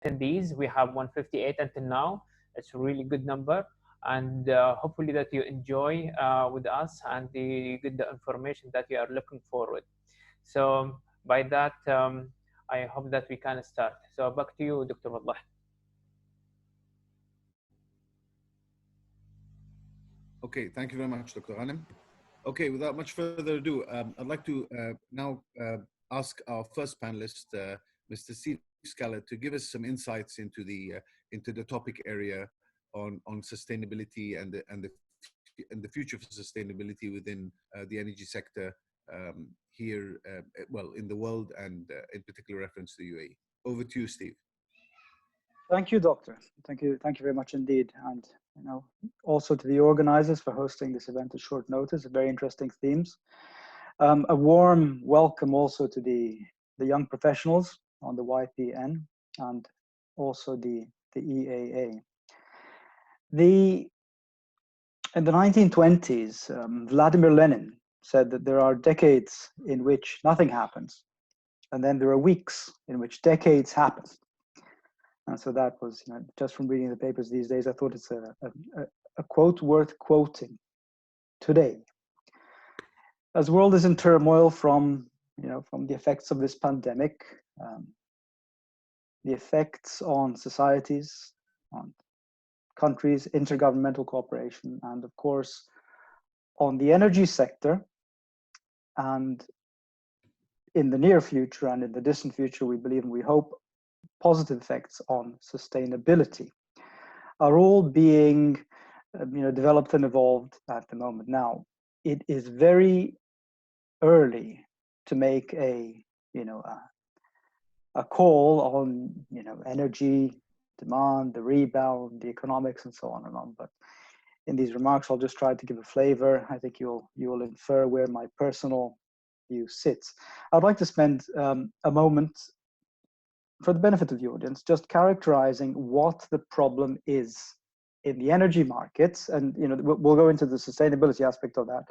attendees. We have 158 until now. It's a really good number, and hopefully that you enjoy with us and you get the information that you are looking forward. So by that, I hope that we can start. So back to you, Dr. Waddah. Okay, thank you very much, Dr. Ghanem. Okay, without much further ado, I'd like to now ask our first panelist, Mr. Scalet, to give us some insights into the topic area on sustainability and the future for sustainability within the energy sector here, well, in the world, and in particular reference to UAE. Over to you, Steve. Thank you, Doctor. Thank you very much indeed, and also to the organizers for hosting this event at short notice. Very interesting themes. A warm welcome also to the young professionals on the YPN and also the EAA. In the 1920s, Vladimir Lenin said that there are decades in which nothing happens, and then there are weeks in which decades happen. And so that was, just from reading the papers these days, I thought it's a quote worth quoting today. As the world is in turmoil from the effects of this pandemic, the effects on societies, on countries, intergovernmental cooperation, and of course, on the energy sector, and in the near future and in the distant future, we believe and we hope, positive effects on sustainability are all being developed and evolved at the moment. Now, it is very early to make a call on energy demand, the rebound, the economics, and so on and on. But in these remarks, I'll just try to give a flavor. I think you will infer where my personal view sits. I'd like to spend a moment, for the benefit of the audience, just characterizing what the problem is in the energy markets, and we'll go into the sustainability aspect of that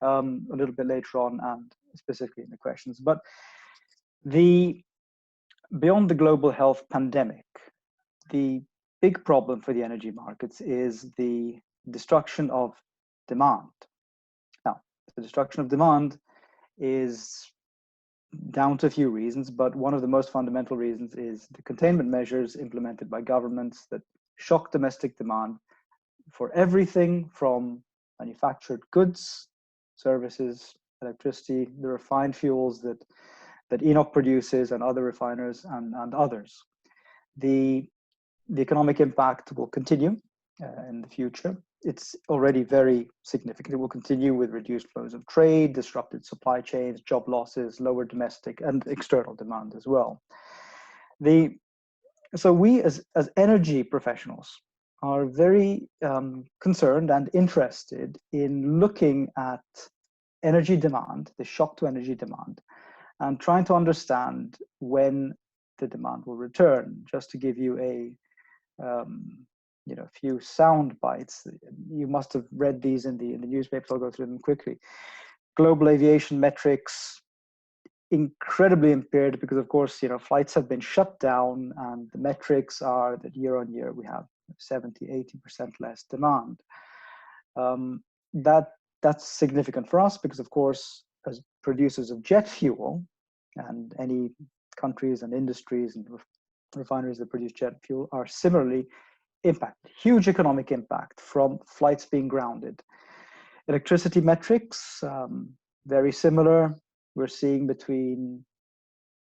a little bit later on, and specifically in the questions. But beyond the global health pandemic, the big problem for the energy markets is the destruction of demand. Now, the destruction of demand is down to a few reasons, but one of the most fundamental reasons is the containment measures implemented by governments that shock domestic demand for everything from manufactured goods, services, electricity, the refined fuels that ENOC produces, and other refiners and others. The economic impact will continue in the future. It's already very significant. It will continue with reduced flows of trade, disrupted supply chains, job losses, lower domestic and external demand as well. So we as energy professionals are very concerned and interested in looking at energy demand, the shock to energy demand, and trying to understand when the demand will return. Just to give you a few sound bites. You must have read these in the newspapers. I'll go through them quickly. Global aviation metrics, incredibly impaired because, of course, flights have been shut down, and the metrics are that year on year we have 70–80% less demand. That's significant for us because, of course, as producers of jet fuel, and any countries and industries and refineries that produce jet fuel are similarly impacted. Huge economic impact from flights being grounded. Electricity metrics, very similar. We're seeing between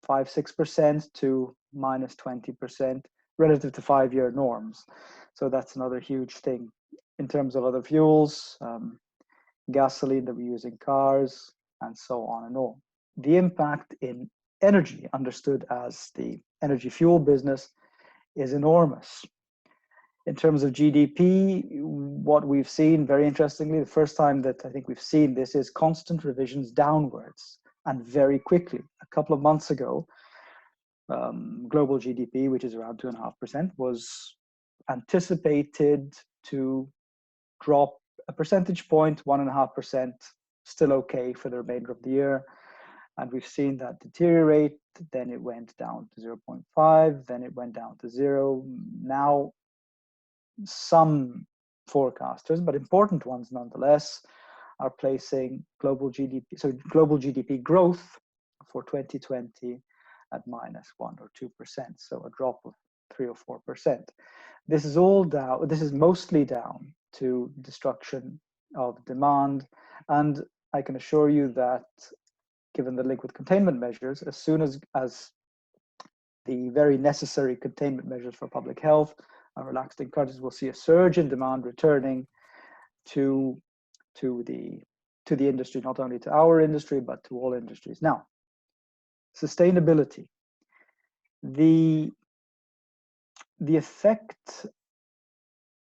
5–6% to -20% relative to 5-year norms. So that's another huge thing. In terms of other fuels, gasoline that we use in cars, and so on and all. The impact in energy, understood as the energy fuel business, is enormous. In terms of GDP, what we've seen, very interestingly, the first time that I think we've seen this is constant revisions downwards, and very quickly. A couple of months ago, global GDP, which is around 2.5%, was anticipated to drop a percentage point, 1.5%, still okay for the remainder of the year. And we've seen that deteriorate, then it went down to 0.5, then it went down to 0. Now, some forecasters, but important ones nonetheless, are placing global GDP growth for 2020 at -1 or 2%, so a drop of 3 or 4%. This is all down. This is mostly down to destruction of demand, and I can assure you that, given the link with containment measures, as soon as the very necessary containment measures for public health are relaxed in countries, we'll see a surge in demand returning to the industry, not only to our industry but to all industries. Now, sustainability. The effect.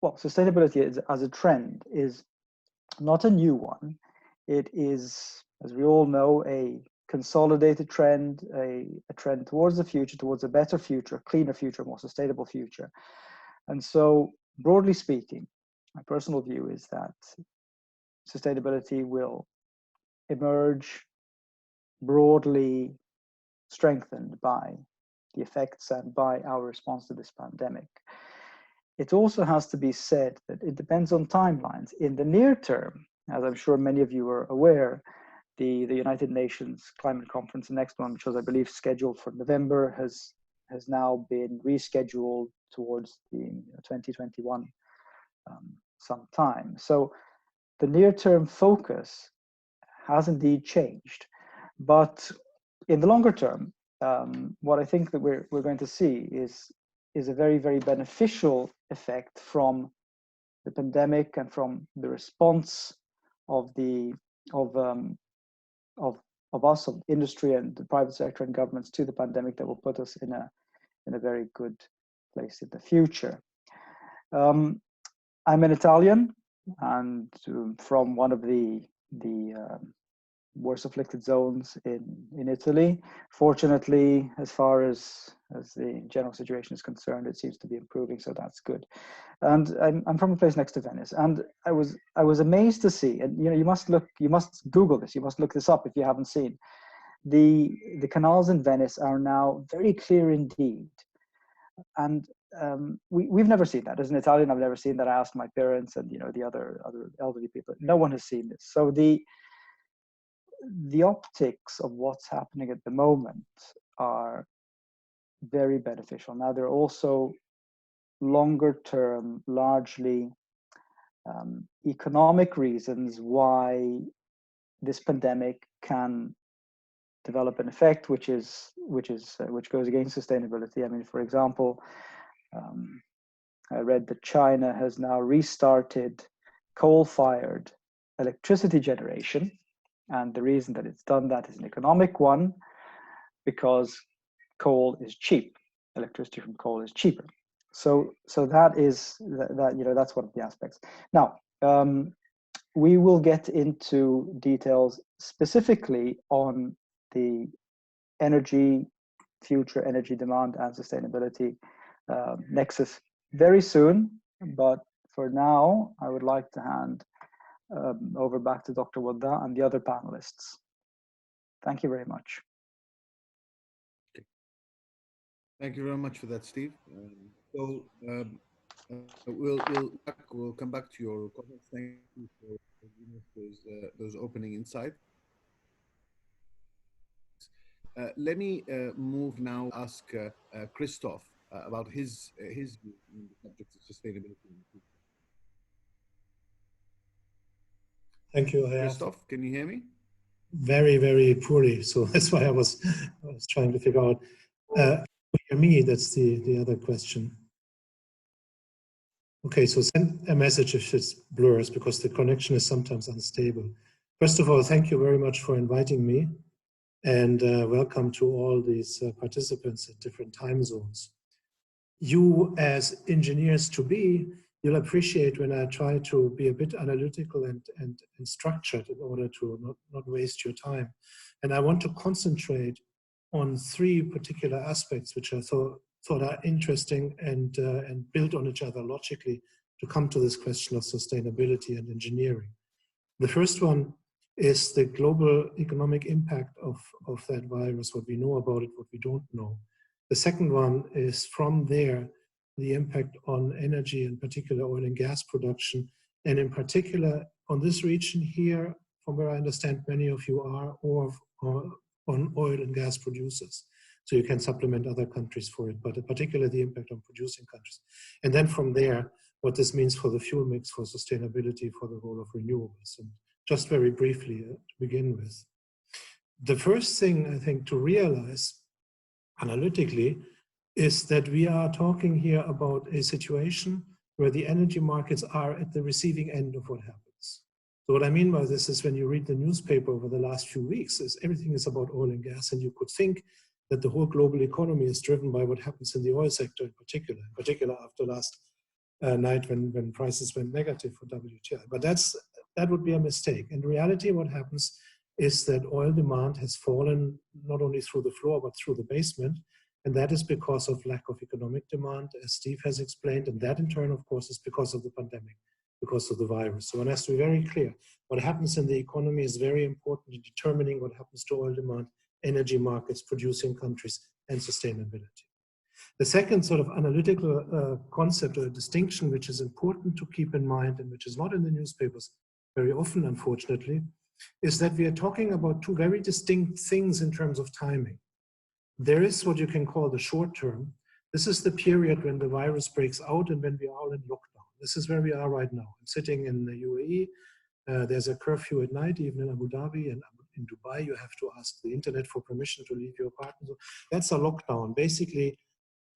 Well, sustainability as a trend is not a new one. It is, as we all know, a consolidated trend, a trend towards the future, towards a better future, cleaner future, more sustainable future. And so, broadly speaking, my personal view is that sustainability will emerge broadly strengthened by the effects and by our response to this pandemic. It also has to be said that it depends on timelines. In the near term, as I'm sure many of you are aware, the United Nations Climate Conference, the next one, which was, I believe, scheduled for November, has now been rescheduled towards the 2021 sometime. So the near-term focus has indeed changed. But in the longer term, what I think that we're going to see is a very, very beneficial effect from the pandemic and from the response of us, of industry and the private sector and governments to the pandemic, that will put us in a very good place in the future. I'm an Italian, and from one of the worst afflicted zones in Italy. Fortunately, as far as the general situation is concerned, it seems to be improving, so that's good. And I'm from a place next to Venice, and I was amazed to see, and you must Google this, you must look this up if you haven't seen. The canals in Venice are now very clear indeed, and we've never seen that. As an Italian, I've never seen that. I asked my parents and the other elderly people. No one has seen this. So the optics of what's happening at the moment are very beneficial. Now, there are also longer term, largely economic reasons why this pandemic can develop an effect which goes against sustainability. I mean, for example, I read that China has now restarted coal-fired electricity generation. And the reason that it's done that is an economic one, because coal is cheap. Electricity from coal is cheaper. So that's one of the aspects. Now, we will get into details specifically on the future energy demand and sustainability nexus very soon. But for now, I would like to hand over back to Dr. Waddah and the other panelists. Thank you very much. Thank you very much for that, Steve. We'll come back to your comments. Thank you for those opening insights. Let me move now. Ask Christof about his view on the subject of sustainability. Thank you. Christof, can you hear me? Very, very poorly. So that's why I was trying to figure out. Hear me? That's the other question. Okay, so send a message if it blurs, because the connection is sometimes unstable. First of all, thank you very much for inviting me, and welcome to all these participants in different time zones. You, as engineers to be, you'll appreciate when I try to be a bit analytical and structured in order to not waste your time. And I want to concentrate on three particular aspects which I thought are interesting and build on each other logically to come to this question of sustainability and engineering. The first one is the global economic impact of that virus, what we know about it, what we don't know. The second one is from there, the impact on energy, in particular oil and gas production, and in particular on this region here, from where I understand many of you are, or on oil and gas producers. So you can supplement other countries for it, but in particular the impact on producing countries. And then from there, what this means for the fuel mix, for sustainability, for the role of renewables. And just very briefly to begin with. The first thing I think to realize analytically is that we are talking here about a situation where the energy markets are at the receiving end of what happens. So what I mean by this is when you read the newspaper over the last few weeks, is everything is about oil and gas, and you could think that the whole global economy is driven by what happens in the oil sector in particular after last night when prices went negative for WTI. But that would be a mistake. In reality, what happens is that oil demand has fallen not only through the floor, but through the basement. And that is because of lack of economic demand, as Steve has explained. And that in turn, of course, is because of the pandemic, because of the virus. So one has to be very clear. What happens in the economy is very important in determining what happens to oil demand, energy markets, producing countries, and sustainability. The second sort of analytical concept or distinction, which is important to keep in mind and which is not in the newspapers very often, unfortunately, is that we are talking about two very distinct things in terms of timing. There is what you can call the short term. This is the period when the virus breaks out and when we are all in lockdown. This is where we are right now. I'm sitting in the UAE. There's a curfew at night, even in Abu Dhabi, and in Dubai, you have to ask the internet for permission to leave your apartment. So that's a lockdown, basically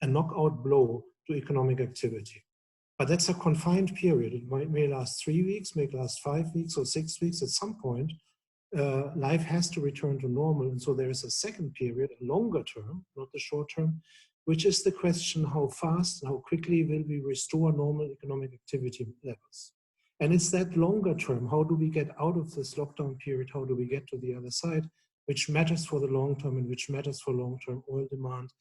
a knockout blow to economic activity. But that's a confined period. It may last 3 weeks, may last 5 weeks or 6 weeks. At some point, life has to return to normal. And so there is a second period, a longer term, not the short term, which is the question how fast, how quickly will we restore normal economic activity levels. And it's that longer term, how do we get out of this lockdown period, how do we get to the other side, which matters for the long term and which matters for long-term oil demand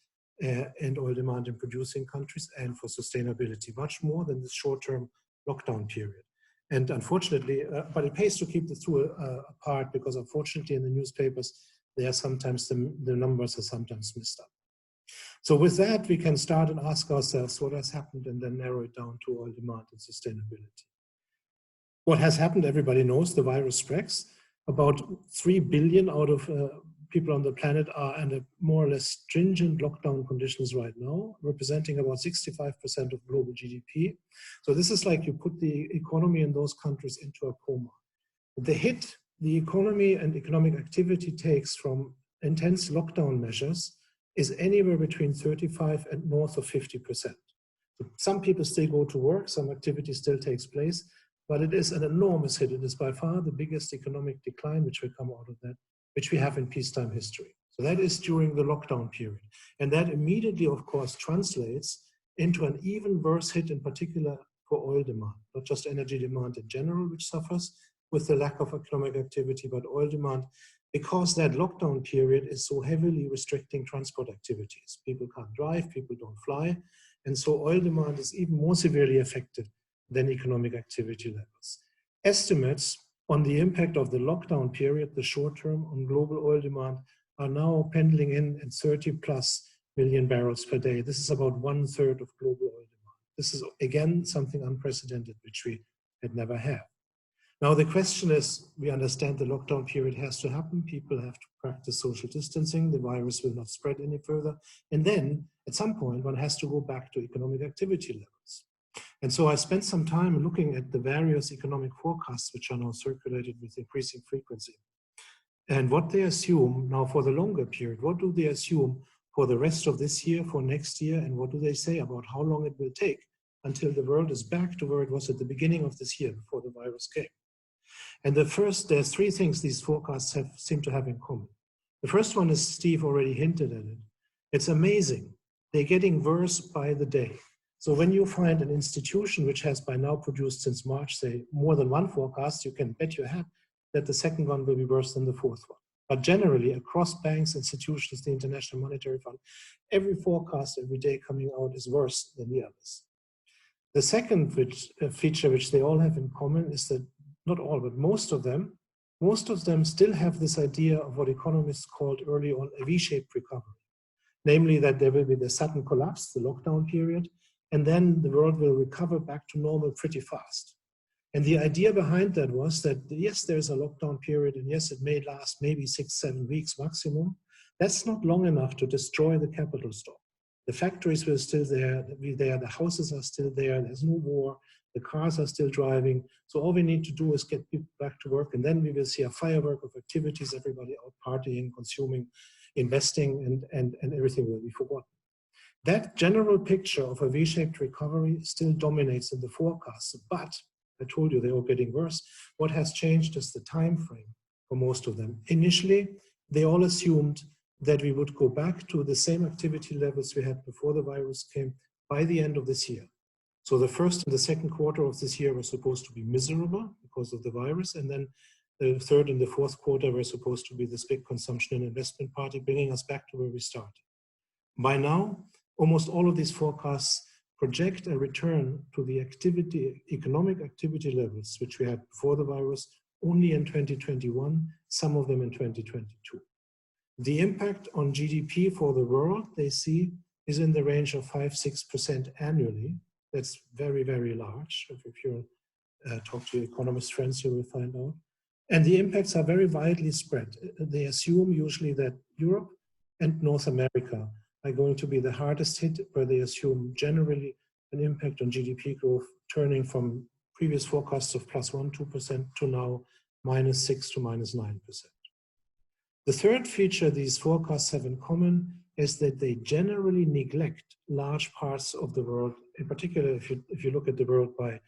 and oil demand in producing countries and for sustainability, much more than the short-term lockdown period. And unfortunately, but it pays to keep the two apart because unfortunately in the newspapers, they are sometimes, the numbers are sometimes missed up. So with that, we can start and ask ourselves what has happened and then narrow it down to oil demand and sustainability. What has happened, everybody knows, the virus spreads. About 3 billion out of people on the planet are under more or less stringent lockdown conditions right now, representing about 65% of global GDP. So this is like you put the economy in those countries into a coma. The hit the economy and economic activity takes from intense lockdown measures is anywhere between 35 and north of 50%. So some people still go to work, some activity still takes place, but it is an enormous hit. It is by far the biggest economic decline which will come out of that, which we have in peacetime history. So that is during the lockdown period. And that immediately, of course, translates into an even worse hit in particular for oil demand, not just energy demand in general, which suffers with the lack of economic activity, but oil demand, because that lockdown period is so heavily restricting transport activities. People can't drive, people don't fly. And so oil demand is even more severely affected than economic activity levels. Estimates on the impact of the lockdown period, the short term, on global oil demand are now pending in 30+ million barrels per day. This is about 1/3 of global oil demand. This is, again, something unprecedented, which we had never had. Now, the question is, we understand the lockdown period has to happen. People have to practice social distancing. The virus will not spread any further. And then, at some point, one has to go back to economic activity levels. And so I spent some time looking at the various economic forecasts which are now circulated with increasing frequency. And what they assume now for the longer period, what do they assume for the rest of this year, for next year, and what do they say about how long it will take until the world is back to where it was at the beginning of this year before the virus came? And there's three things these forecasts seem to have in common. The first one is, Steve already hinted at it. It's amazing. They're getting worse by the day. So when you find an institution which has by now produced since March, say, more than one forecast, you can bet your hat that the second one will be worse than the fourth one. But generally, across banks, institutions, the International Monetary Fund, every forecast every day coming out is worse than the others. The second feature which they all have in common is that, not all, but most of them, most of them still have this idea of what economists called early on a V-shaped recovery. Namely that there will be the sudden collapse, the lockdown period, and then the world will recover back to normal pretty fast. And the idea behind that was that, yes, there's a lockdown period, and yes, it may last maybe 6-7 weeks maximum. That's not long enough to destroy the capital stock. The factories will still be there, the houses are still there, there's no war, the cars are still driving. So all we need to do is get people back to work, and then we will see a firework of activities, everybody out partying, consuming, investing, and everything will be forgotten. That general picture of a V-shaped recovery still dominates in the forecasts, but I told you they were getting worse. What has changed is the time frame for most of them. Initially, they all assumed that we would go back to the same activity levels we had before the virus came by the end of this year. So the first and the second quarter of this year were supposed to be miserable because of the virus, and then the third and the fourth quarter were supposed to be this big consumption and investment party, bringing us back to where we started. By now, almost all of these forecasts project a return to the economic activity levels which we had before the virus only in 2021, some of them in 2022. The impact on GDP for the world, they see, is in the range of 5-6% annually. That's very, very large. If you talk to your economist friends, you will find out. And the impacts are very widely spread. They assume usually that Europe and North America are going to be the hardest hit, where they assume generally an impact on GDP growth turning from previous forecasts of +1-2% to now -6 to -9%. The third feature these forecasts have in common is that they generally neglect large parts of the world, in particular if you look at the world by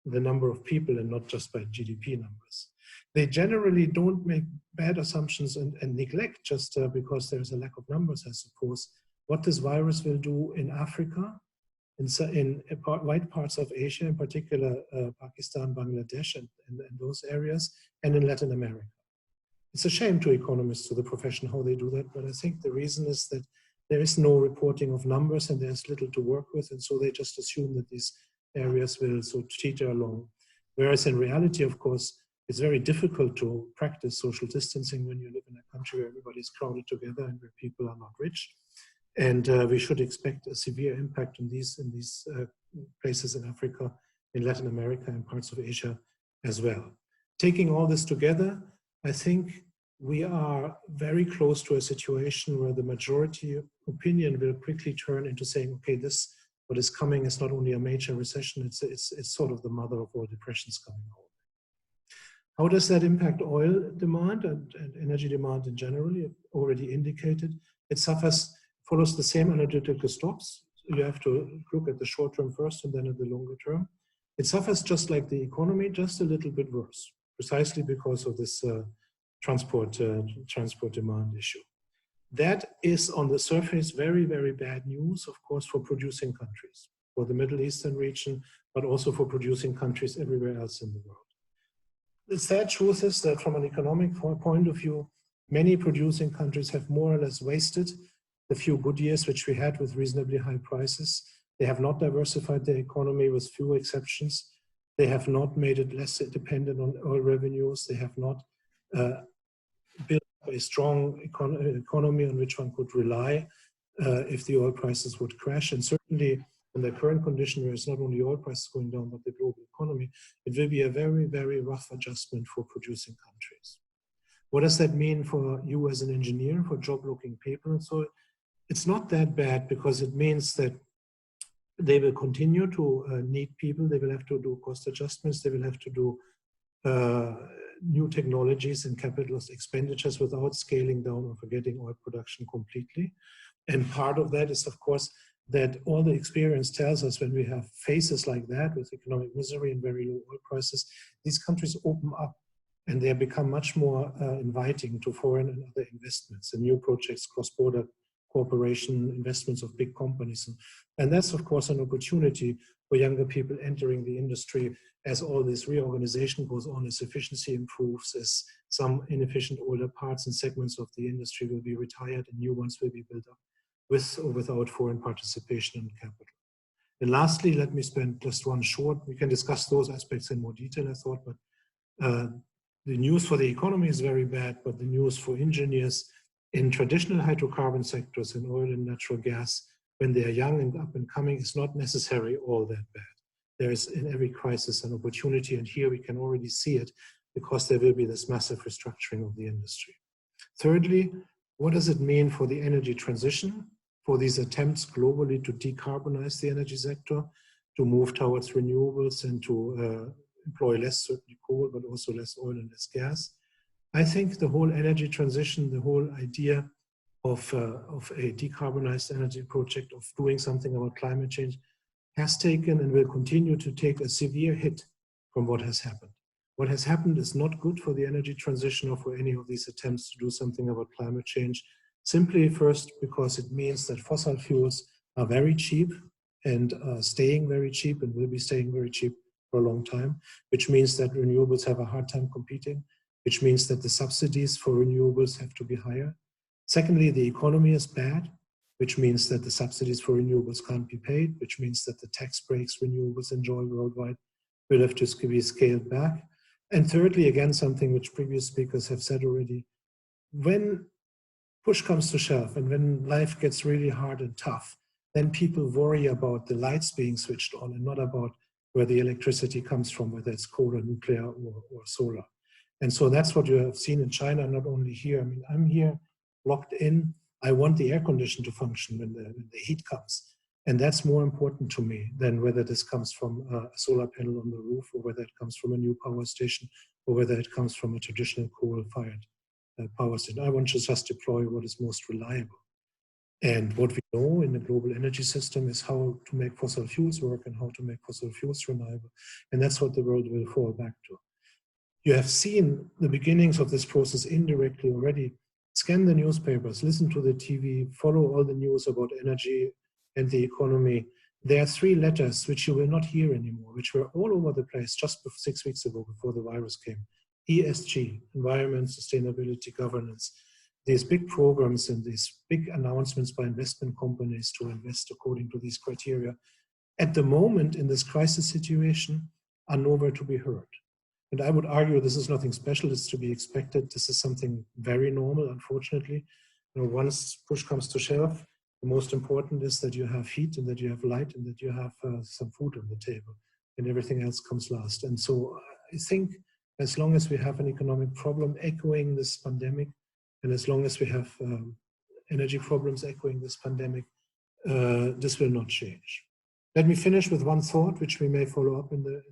the number of people and not just by GDP numbers. They generally don't make bad assumptions and neglect just because there's a lack of numbers, I suppose, what this virus will do in Africa, in wide parts of Asia, in particular Pakistan, Bangladesh, and those areas, and in Latin America. It's a shame to economists, to the profession, how they do that, but I think the reason is that there is no reporting of numbers and there's little to work with, and so they just assume that these areas will sort of teeter along. Whereas in reality, of course, it's very difficult to practice social distancing when you live in a country where everybody's crowded together and where people are not rich. And we should expect a severe impact in these places in Africa, in Latin America, and parts of Asia as well. Taking all this together, I think we are very close to a situation where the majority opinion will quickly turn into saying, okay, this, what is coming is not only a major recession, it's sort of the mother of all depressions coming out. How does that impact oil demand and energy demand in general? I've already indicated. It follows the same analytical stops. You have to look at the short term first and then at the longer term. It suffers just like the economy, just a little bit worse, precisely because of this transport demand issue. That is on the surface very, very bad news, of course, for producing countries, for the Middle Eastern region, but also for producing countries everywhere else in the world. The sad truth is that from an economic point of view, many producing countries have more or less wasted the few good years which we had with reasonably high prices. They have not diversified their economy with few exceptions. They have not made it less dependent on oil revenues. They have not built a strong economy on which one could rely if the oil prices would crash. And certainly in the current condition where it's not only oil prices going down, but the global economy, it will be a very, very rough adjustment for producing countries. What does that mean for you as an engineer, for job-looking people? And so it's not that bad, because it means that they will continue to need people. They will have to do cost adjustments. They will have to do new technologies and capital expenditures without scaling down or forgetting oil production completely. And part of that is, of course, that all the experience tells us when we have phases like that with economic misery and very low oil prices, these countries open up and they become much more inviting to foreign and other investments and new projects, cross-border cooperation, investments of big companies. And that's, of course, an opportunity for younger people entering the industry as all this reorganization goes on, as efficiency improves, as some inefficient older parts and segments of the industry will be retired and new ones will be built up with or without foreign participation and capital. And lastly, let me spend just one short, we can discuss those aspects in more detail, I thought, but the news for the economy is very bad, but the news for engineers in traditional hydrocarbon sectors, in oil and natural gas, when they are young and up and coming, is not necessarily all that bad. There is in every crisis an opportunity, and here we can already see it because there will be this massive restructuring of the industry. Thirdly, what does it mean for the energy transition, for these attempts globally to decarbonize the energy sector, to move towards renewables and to employ less certainly coal, but also less oil and less gas? I think the whole energy transition, the whole idea of a decarbonized energy project, of doing something about climate change, has taken and will continue to take a severe hit from what has happened. What has happened is not good for the energy transition or for any of these attempts to do something about climate change. Simply first, because it means that fossil fuels are very cheap and staying very cheap and will be staying very cheap for a long time, which means that renewables have a hard time competing, which means that the subsidies for renewables have to be higher. Secondly, the economy is bad, which means that the subsidies for renewables can't be paid, which means that the tax breaks renewables enjoy worldwide will have to be scaled back. And thirdly, again, something which previous speakers have said already, when push comes to shove and when life gets really hard and tough, then people worry about the lights being switched on and not about where the electricity comes from, whether it's coal or nuclear or solar. And so that's what you have seen in China, not only here. I mean, I'm here locked in. I want the air condition to function when the heat comes. And that's more important to me than whether this comes from a solar panel on the roof or whether it comes from a new power station or whether it comes from a traditional coal-fired power station. I want to just deploy what is most reliable. And what we know in the global energy system is how to make fossil fuels work and how to make fossil fuels reliable. And that's what the world will fall back to. You have seen the beginnings of this process indirectly already. Scan the newspapers, listen to the TV, follow all the news about energy and the economy. There are three letters which you will not hear anymore, which were all over the place just 6 weeks ago before the virus came. ESG, environment, sustainability, governance. These big programs and these big announcements by investment companies to invest according to these criteria, at the moment in this crisis situation, are nowhere to be heard. And I would argue this is nothing special, it's to be expected. This is something very normal, unfortunately. You know, once push comes to shove, the most important is that you have heat and that you have light and that you have some food on the table, and everything else comes last. And so I think as long as we have an economic problem echoing this pandemic, and as long as we have energy problems echoing this pandemic, this will not change. Let me finish with one thought, which we may follow up in the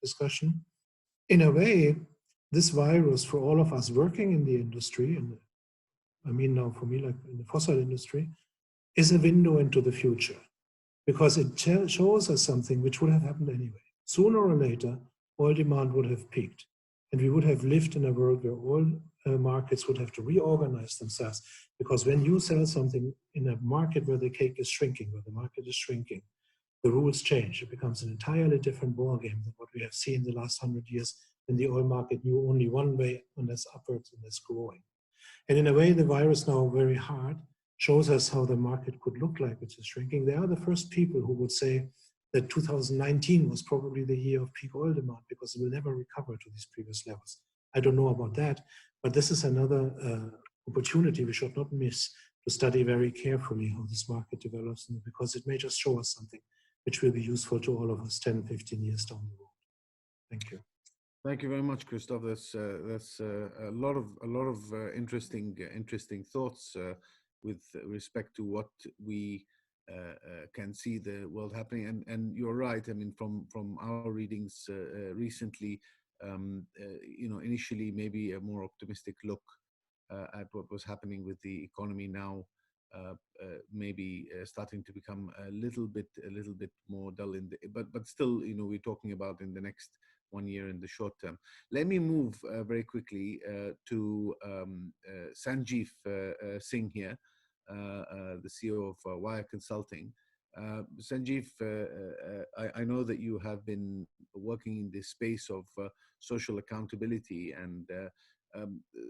discussion. In a way, this virus, for all of us working in the industry, and I mean now for me, like in the fossil industry, is a window into the future, because it shows us something which would have happened anyway. Sooner or later, oil demand would have peaked, and we would have lived in a world where oil markets would have to reorganize themselves, because when you sell something in a market where the cake is shrinking, where the market is shrinking, the rules change. It becomes an entirely different ballgame than what we have seen the last 100 years, when the oil market knew only one way, and that's upwards and that's growing. And in a way, the virus now very hard shows us how the market could look like, which is shrinking. They are the first people who would say that 2019 was probably the year of peak oil demand because it will never recover to these previous levels. I don't know about that, but this is another opportunity we should not miss to study very carefully how this market develops, because it may just show us something which will be useful to all of us 10, 15 years down the road. Thank you. Thank you very much, Christof. That's a lot of interesting thoughts with respect to what we can see the world happening. And you're right. I mean, from our readings recently, you know, initially maybe a more optimistic look at what was happening with the economy now. Maybe starting to become a little bit more dull but still, you know, we're talking about in the next 1 year in the short term. Let me move very quickly to Sanjiv Singh here, the CEO of Waddah Consulting. Sanjiv, I know that you have been working in this space of social accountability, and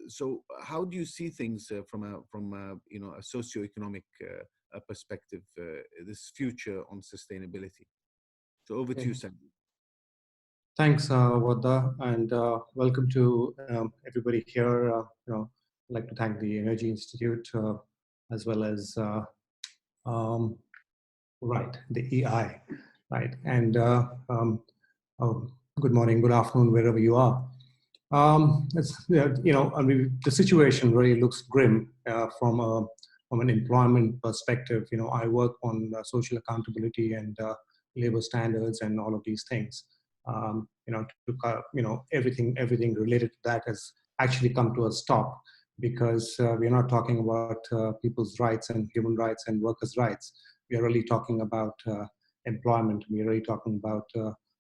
so how do you see things from a you know, a socioeconomic perspective, this future on sustainability? So over to you, Sanjiv. Thanks, Waddah, and welcome to everybody here. I'd like to thank the Energy Institute as well as the EI, right? And good morning, good afternoon, wherever you are. The situation really looks grim from an employment perspective. I work on social accountability and labor standards and all of these things. Everything related to that has actually come to a stop because we're not talking about people's rights and human rights and workers' rights. We are really talking about employment. We're really talking about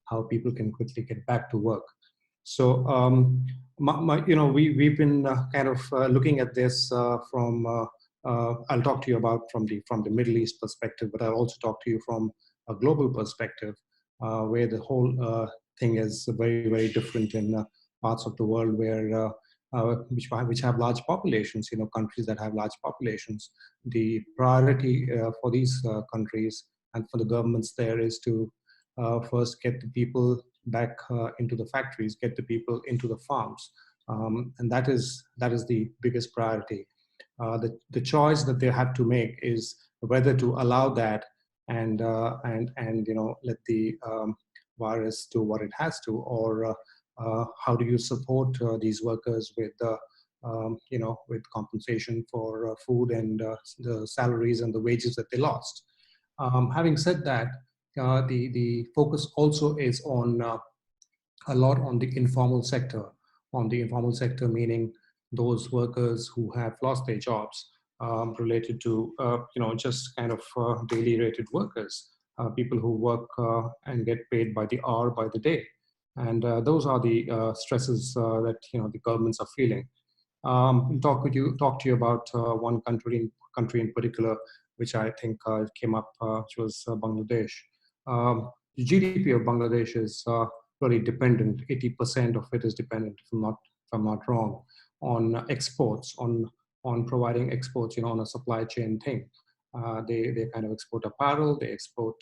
how people can quickly get back to work. So, we've been kind of looking at this from. I'll talk to you about from the Middle East perspective, but I'll also talk to you from a global perspective, where the whole thing is very, very different in parts of the world where which have large populations. Countries that have large populations. The priority for these countries and for the governments there is to first get the people back into the factories, get the people into the farms, and that is the biggest priority. The choice that they have to make is whether to allow that and let the virus do what it has to, or how do you support these workers with with compensation for food and the salaries and the wages that they lost. Having said that, the focus also is on a lot on the informal sector. On the informal sector, meaning those workers who have lost their jobs, related to just kind of daily rated workers, people who work and get paid by the hour, by the day, and those are the stresses that the governments are feeling. Talk to you about one country in particular, which I think came up, which was Bangladesh. The GDP of Bangladesh is really dependent. 80% of it is dependent, if I'm not wrong, on exports, on providing exports, on a supply chain thing. They kind of export apparel, they export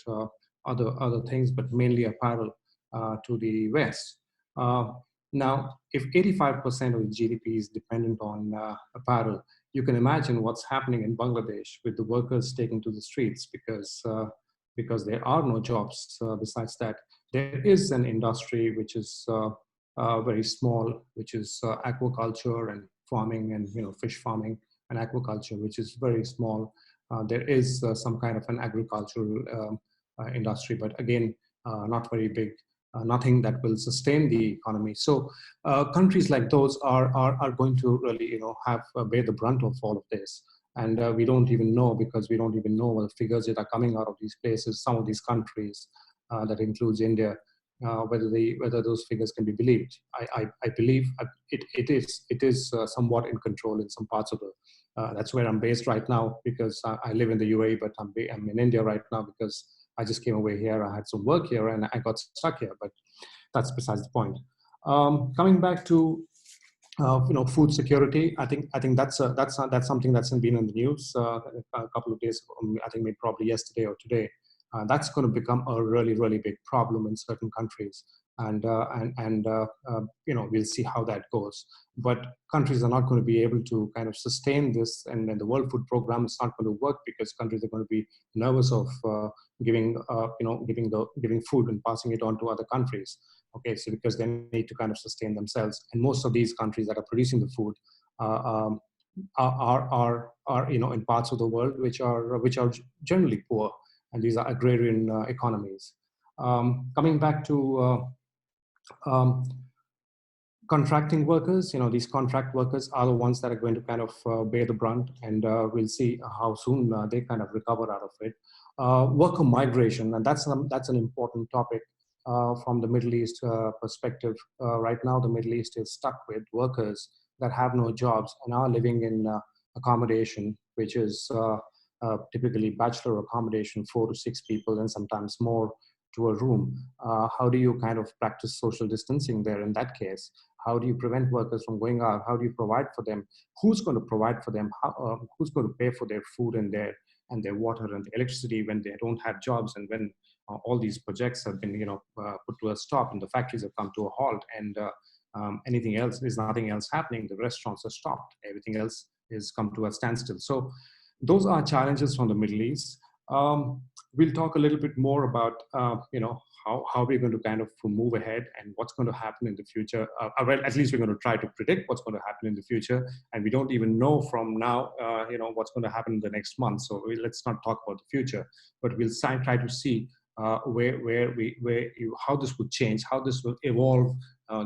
other things, but mainly apparel to the West. Now, if 85% of the GDP is dependent on apparel, you can imagine what's happening in Bangladesh with the workers taking to the streets because there are no jobs. Besides that, there is an industry which is very small, which is aquaculture and farming and fish farming and aquaculture, which is very small. There is some kind of an agricultural industry, but again, not very big. Nothing that will sustain the economy. So countries like those are going to really bear the brunt of all of this. And we don't even know, because we don't even know what the figures that are coming out of these places, some of these countries, that includes India, whether those figures can be believed. I believe it is somewhat in control in some parts of the. That's where I'm based right now, because I live in the UAE, but I'm in India right now because I just came away here. I had some work here and I got stuck here, but that's besides the point. Coming back to food security, I think that's something that's been in the news a couple of days ago. I think maybe probably yesterday or today. That's going to become a really, really big problem in certain countries, and we'll see how that goes. But countries are not going to be able to kind of sustain this, and the World Food Program is not going to work because countries are going to be nervous of giving food and passing it on to other countries. Okay, so because they need to kind of sustain themselves, and most of these countries that are producing the food are in parts of the world which are generally poor. And these are agrarian economies. Coming back to contracting workers, these contract workers are the ones that are going to kind of bear the brunt, and we'll see how soon they kind of recover out of it. Worker migration, and that's an important topic from the Middle East perspective. Right now, the Middle East is stuck with workers that have no jobs and are living in accommodation, which is typically bachelor accommodation, 4 to 6 people and sometimes more to a room. How do you kind of practice social distancing there in that case? How do you prevent workers from going out? How do you provide for them? Who's going to provide for them? Who's going to pay for their food and their water and the electricity when they don't have jobs, and when all these projects have been put to a stop and the factories have come to a halt, and anything else, there's nothing else happening. The restaurants are stopped. Everything else is come to a standstill. So those are challenges from the Middle East. We'll talk a little bit more about, how we're going to kind of move ahead and what's going to happen in the future. Well, at least we're going to try to predict what's going to happen in the future. And we don't even know from now, what's going to happen in the next month. So let's not talk about the future, but we'll try to see how this would change, how this will evolve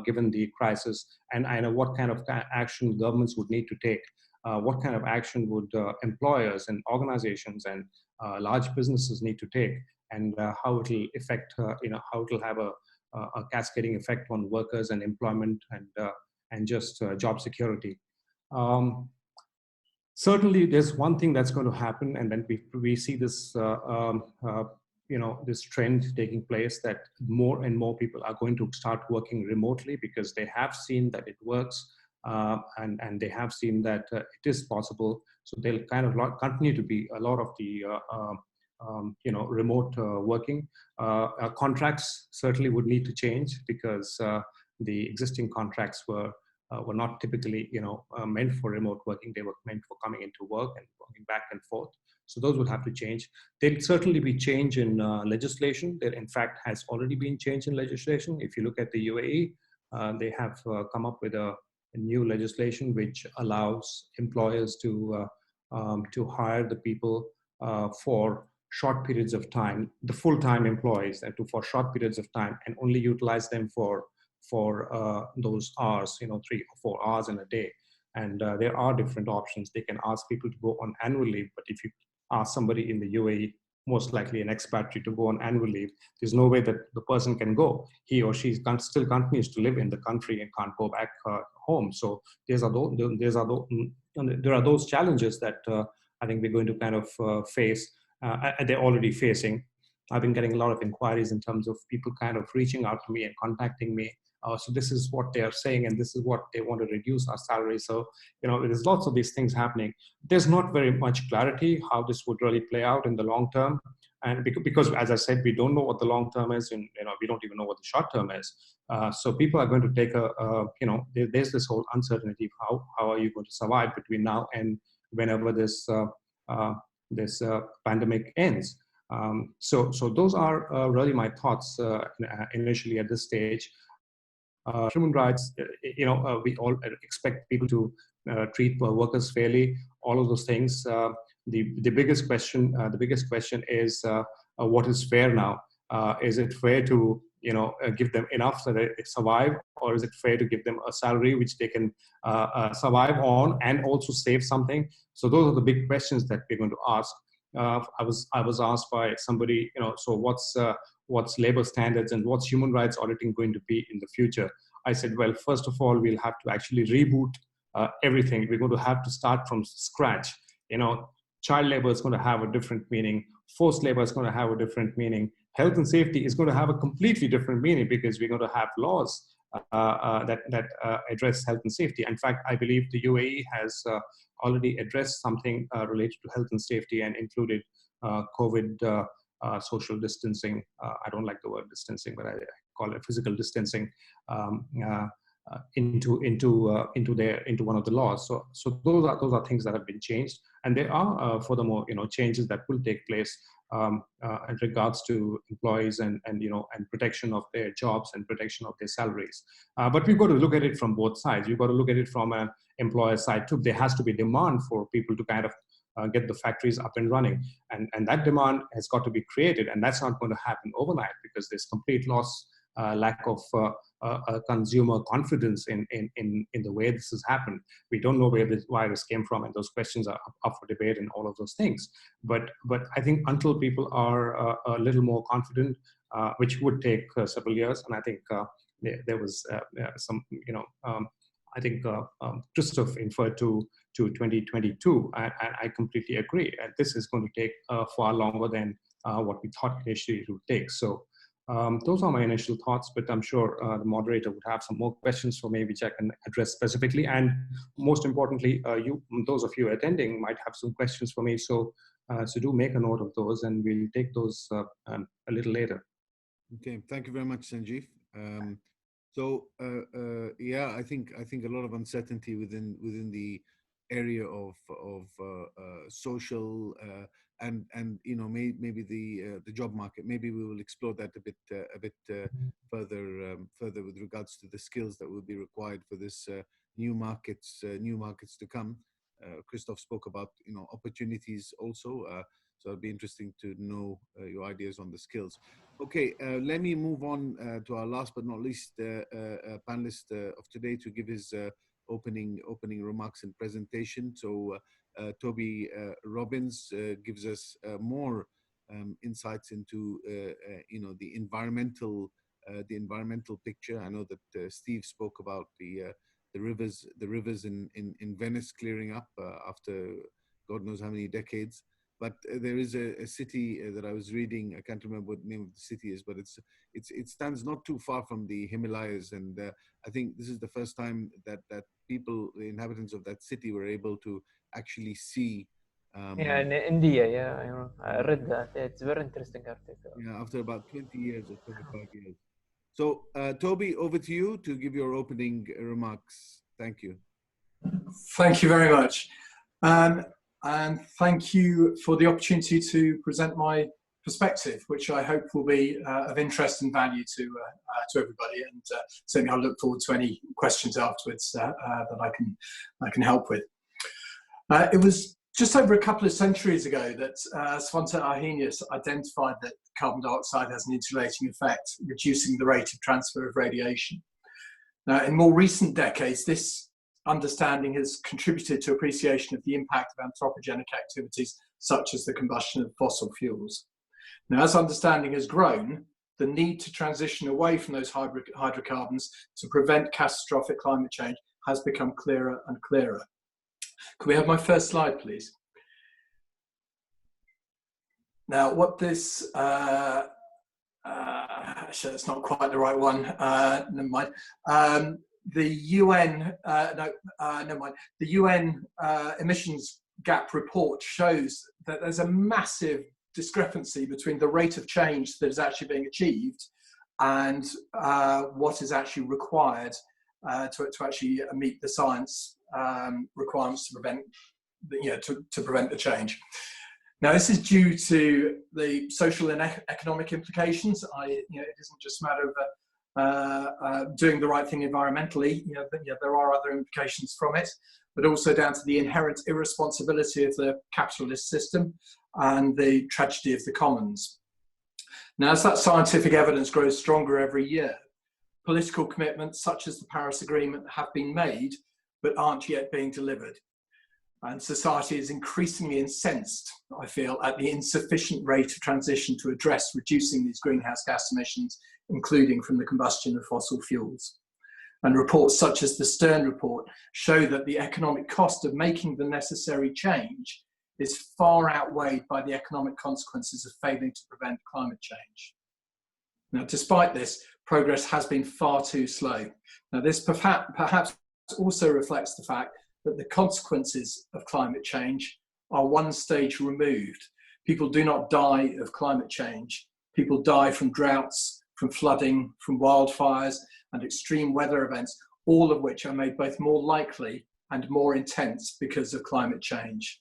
given the crisis, and I know what kind of action governments would need to take. What kind of action would employers and organizations and large businesses need to take, and how it will affect, how it will have a cascading effect on workers and employment and just job security. Certainly, there's one thing that's going to happen, and then we see this, this trend taking place, that more and more people are going to start working remotely because they have seen that it works. And they have seen that it is possible. So they'll kind of continue to be a lot of the remote working. Contracts certainly would need to change because the existing contracts were not typically meant for remote working. They were meant for coming into work and working back and forth. So those would have to change. There'll certainly be change in legislation. There, in fact, has already been change in legislation. If you look at the UAE, they have come up with a new legislation which allows employers to hire the people for short periods of time, the full-time employees, for short periods of time, and only utilize them for those hours, 3 or 4 hours in a day. And there are different options. They can ask people to go on annual leave, but if you ask somebody in the UAE, most likely an expatriate, to go on annual leave, there's no way that the person can go. He or she still continues to live in the country and can't go back home. So there are those challenges that I think we're going to kind of face. They're already facing. I've been getting a lot of inquiries in terms of people kind of reaching out to me and contacting me. So this is what they are saying, and this is what they want to reduce our salary. So, there's lots of these things happening. There's not very much clarity how this would really play out in the long term. And because, as I said, we don't know what the long term is, and we don't even know what the short term is. So people are going to take there's this whole uncertainty of how are you going to survive between now and whenever this pandemic ends. So those are really my thoughts initially at this stage. Human rights, we all expect people to treat workers fairly. All of those things. The biggest question is what is fair now? Is it fair to give them enough so that they survive, or is it fair to give them a salary which they can survive on and also save something? So those are the big questions that we're going to ask. I was asked by somebody, so what's labor standards and what's human rights auditing going to be in the future? I said, well, first of all, we'll have to actually reboot everything. We're going to have to start from scratch. Child labor is going to have a different meaning. Forced labor is going to have a different meaning. Health and safety is going to have a completely different meaning because we're going to have laws that address health and safety. In fact, I believe the UAE has already addressed something related to health and safety and included COVID social distancing. I don't like the word distancing, but I call it physical distancing into one of the laws. So those are things that have been changed, and there are furthermore changes that will take place in regards to employees and protection of their jobs and protection of their salaries. But we've got to look at it from both sides. We've got to look at it from an employer side too. There has to be demand for people to kind of get the factories up and running, and that demand has got to be created, and that's not going to happen overnight because there's complete loss. Lack of consumer confidence in the way this has happened. We don't know where this virus came from, and those questions are up for debate and all of those things. But I think until people are a little more confident, which would take several years, and I think there was some, I think Christof inferred to 2022, and I completely agree. And this is going to take far longer than what we thought initially it would take. So. Those are my initial thoughts, but I'm sure the moderator would have some more questions for me, which I can address specifically. And most importantly, those of you attending might have some questions for me. So do make a note of those, and we'll take those a little later. Okay, thank you very much, Sanjiv. Yeah, I think a lot of uncertainty within the area of social and maybe the job market. Maybe we will explore that a bit further with regards to the skills that will be required for this new markets to come. Christof spoke about opportunities also. So it'll be interesting to know your ideas on the skills. Okay, let me move on to our last but not least panelist of today to give his opening remarks and presentation. So Toby Robbins gives us more insights into the environmental picture. I know that Steve spoke about the rivers in Venice clearing up after God knows how many decades. But there is a city that I was reading. I can't remember what the name of the city is, but it stands not too far from the Himalayas, and I think this is the first time that people, the inhabitants of that city, were able to actually see. Yeah, in India, yeah, I read that. It's a very interesting article. Yeah, after about 20 years or 25 years. So, Toby, over to you to give your opening remarks. Thank you. Thank you very much. And thank you for the opportunity to present my perspective, which I hope will be of interest and value to everybody. And certainly I'll look forward to any questions afterwards that I can help with. It was just over a couple of centuries ago that Svante Arrhenius identified that carbon dioxide has an insulating effect, reducing the rate of transfer of radiation. Now, in more recent decades, this understanding has contributed to appreciation of the impact of anthropogenic activities such as the combustion of fossil fuels. Now, as understanding has grown, the need to transition away from those hydrocarbons to prevent catastrophic climate change has become clearer and clearer. Can we have my first slide, please? Now, what this, actually, that's not quite the right one, never mind. The UN, never mind. The UN emissions gap report shows that there's a massive discrepancy between the rate of change that is actually being achieved and what is actually required to actually meet the science requirements to prevent, to prevent the change. Now, this is due to the social and economic implications. It isn't just a matter of doing the right thing environmentally. There are other implications from it, but also down to the inherent irresponsibility of the capitalist system and the tragedy of the commons. Now, as that scientific evidence grows stronger every year, political commitments such as the Paris Agreement have been made, but aren't yet being delivered. And society is increasingly incensed, I feel, at the insufficient rate of transition to address reducing these greenhouse gas emissions, including from the combustion of fossil fuels. And reports such as the Stern report show that the economic cost of making the necessary change is far outweighed by the economic consequences of failing to prevent climate change. Now, despite this, progress has been far too slow. Now, this perhaps also reflects the fact that the consequences of climate change are one stage removed. People do not die of climate change. People die from droughts, from flooding, from wildfires and extreme weather events, all of which are made both more likely and more intense because of climate change.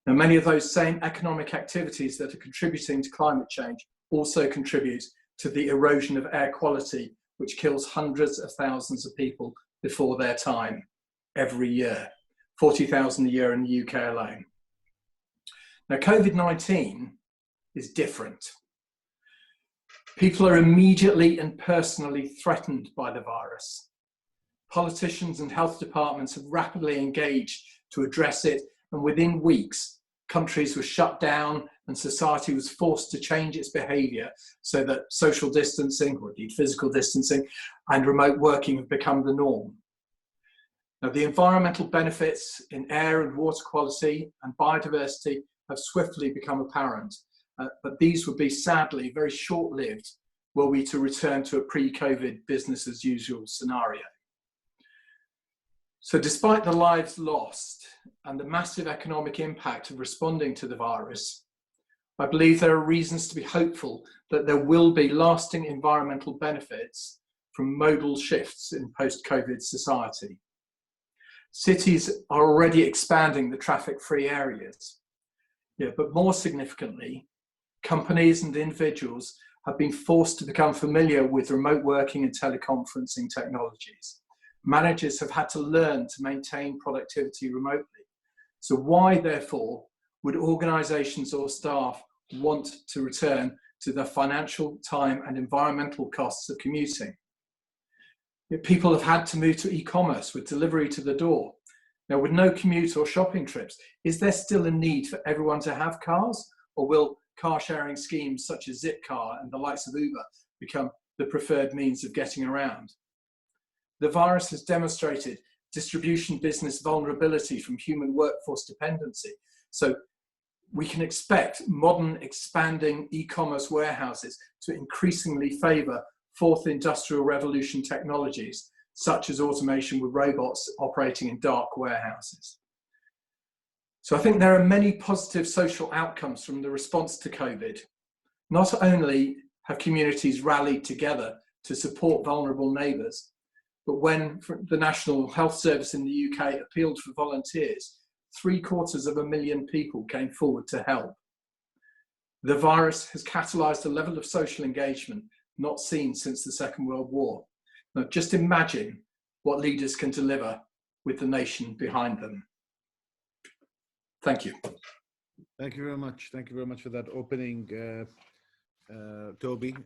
Now, many of those same economic activities that are contributing to climate change also contribute to the erosion of air quality, which kills hundreds of thousands of people before their time every year, 40,000 a year in the UK alone. Now, COVID-19 is different. People are immediately and personally threatened by the virus. Politicians and health departments have rapidly engaged to address it, and within weeks, countries were shut down and society was forced to change its behaviour so that social distancing, or indeed physical distancing, and remote working have become the norm. Now, the environmental benefits in air and water quality and biodiversity have swiftly become apparent, but these would be sadly very short-lived were we to return to a pre-COVID business as usual scenario. So despite the lives lost and the massive economic impact of responding to the virus, I believe there are reasons to be hopeful that there will be lasting environmental benefits from modal shifts in post-COVID society. Cities are already expanding the traffic-free areas. Yeah, but more significantly, companies and individuals have been forced to become familiar with remote working and teleconferencing technologies. Managers have had to learn to maintain productivity remotely. So why, therefore, would organizations or staff want to return to the financial, time, and environmental costs of commuting? People have had to move to e-commerce with delivery to the door. Now, with no commute or shopping trips, is there still a need for everyone to have cars? Or will car sharing schemes such as Zipcar and the likes of Uber become the preferred means of getting around? The virus has demonstrated distribution business vulnerability from human workforce dependency. So we can expect modern expanding e-commerce warehouses to increasingly favor fourth industrial revolution technologies, such as automation with robots operating in dark warehouses. So I think there are many positive social outcomes from the response to COVID. Not only have communities rallied together to support vulnerable neighbours, but when the National Health Service in the UK appealed for volunteers, 750,000 people came forward to help. The virus has catalysed a level of social engagement not seen since the Second World War. Now, just imagine what leaders can deliver with the nation behind them. Thank you. Thank you very much. Thank you very much for that opening, Toby.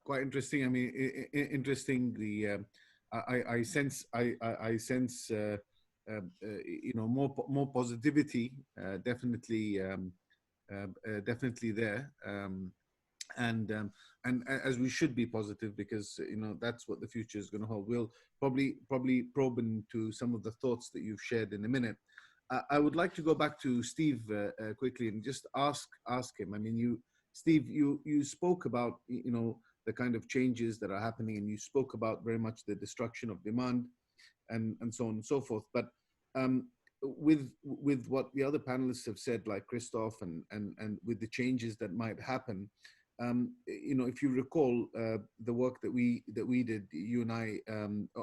Quite interesting. I mean, interesting. I sense you know, more positivity. Definitely there. And as we should be positive, because you know that's what the future is going to hold. We'll probably probe into some of the thoughts that you've shared in a minute. I would like to go back to Steve quickly and just ask him. I mean, Steve, you spoke about, you know, the kind of changes that are happening, and you spoke about very much the destruction of demand and so on and so forth. But with what the other panelists have said, like Christof, and with the changes that might happen, you know, if you recall the work that we did, you and I,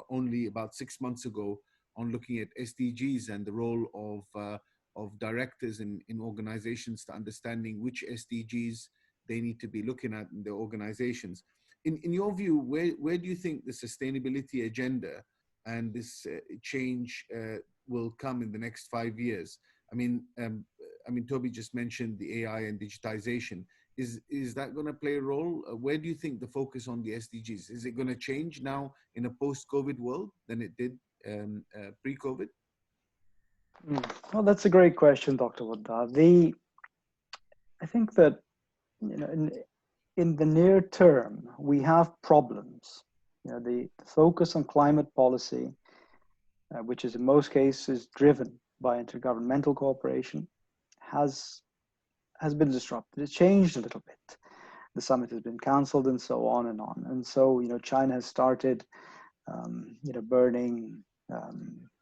only about 6 months ago, on looking at SDGs and the role of directors in organizations to understanding which SDGs they need to be looking at in their organizations. In your view, where do you think the sustainability agenda and this change will come in the next 5 years? I mean, Toby just mentioned the AI and digitization. Is that going to play a role? Where do you think the focus on the SDGs? Is it going to change now in a post-COVID world than it did pre-COVID? Well, that's a great question, Dr. Waddah. I think that, you know, in the near term, we have problems. You know, the focus on climate policy, which is in most cases driven by intergovernmental cooperation, has been disrupted. It's changed a little bit. The summit has been cancelled and so on and on. And so, you know, China has started, you know, burning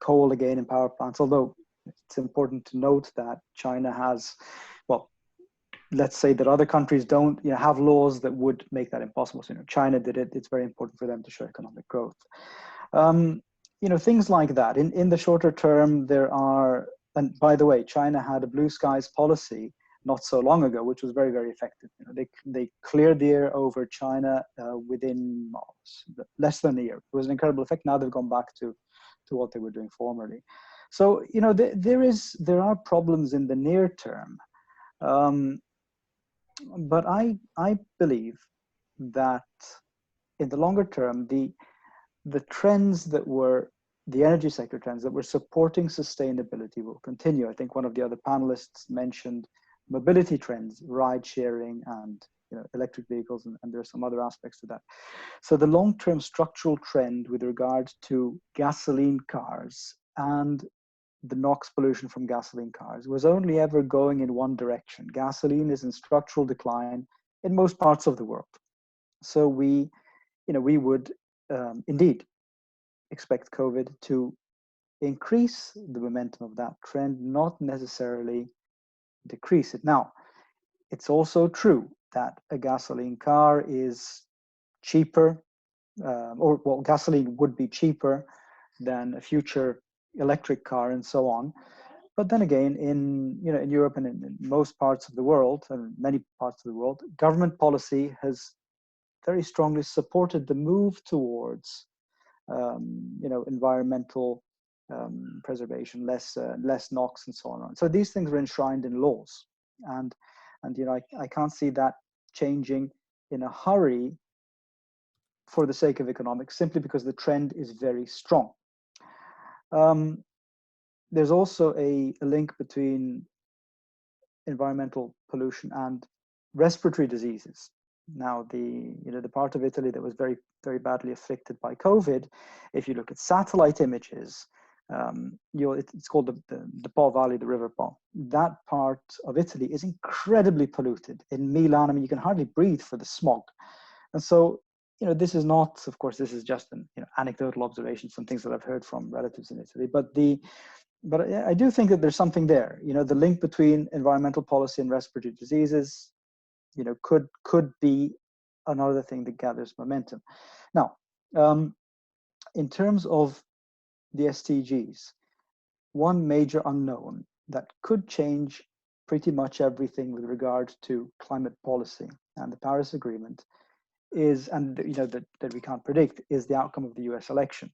coal again in power plants, although it's important to note that China has, well, let's say that other countries don't, you know, have laws that would make that impossible. So, you know, China did it. It's very important for them to show economic growth. You know, things like that. In the shorter term, there are, and by the way, China had a blue skies policy not so long ago, which was very, very effective. You know, they cleared the air over China within less than a year. It was an incredible effect. Now they've gone back to what they were doing formerly. So, you know, there are problems in the near term. But I believe that in the longer term, the trends that were, the energy sector trends that were supporting sustainability will continue. I think one of the other panelists mentioned mobility trends, ride sharing, and, you know, electric vehicles, and there are some other aspects to that. So the long-term structural trend with regard to gasoline cars and the NOx pollution from gasoline cars was only ever going in one direction. Gasoline is in structural decline in most parts of the world. So we would indeed expect COVID to increase the momentum of that trend, not necessarily decrease it. Now, it's also true that a gasoline car is cheaper, or well, gasoline would be cheaper than a future electric car and so on. But then again, in Europe and in most parts of the world, and many parts of the world, government policy has very strongly supported the move towards environmental preservation, less NOx and so on. So these things are enshrined in laws, and I can't see that changing in a hurry for the sake of economics, simply because the trend is very strong. There's also a link between environmental pollution and respiratory diseases. Now, the part of Italy that was very, very badly afflicted by COVID, if you look at satellite images, it's called the Po Valley, the River Po. That part of Italy is incredibly polluted. In Milan, I mean, you can hardly breathe for the smog. And so, this is not, of course, this is just an anecdotal observation, some things that I've heard from relatives in Italy. But I do think that there's something there. The link between environmental policy and respiratory diseases, could be another thing that gathers momentum. Now, in terms of the SDGs, one major unknown that could change pretty much everything with regard to climate policy and the Paris Agreement is, and that we can't predict, is the outcome of the US election.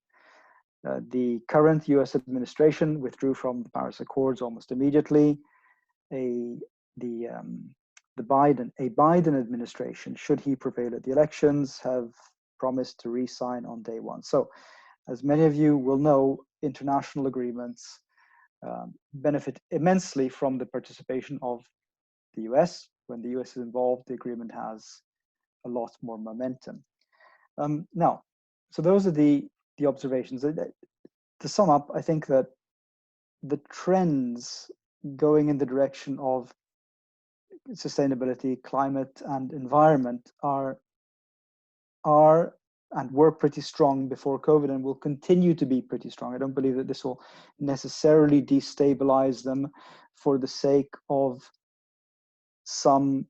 The current US administration withdrew from the Paris Accords almost immediately. The Biden administration, should he prevail at the elections, have promised to re-sign on day one. So, as many of you will know, international agreements benefit immensely from the participation of the US. When the US is involved, the agreement has a lot more momentum. Now, so those are the observations. To sum up, I think that the trends going in the direction of sustainability, climate, and environment are and were pretty strong before COVID, and will continue to be pretty strong. I don't believe that this will necessarily destabilize them for the sake of some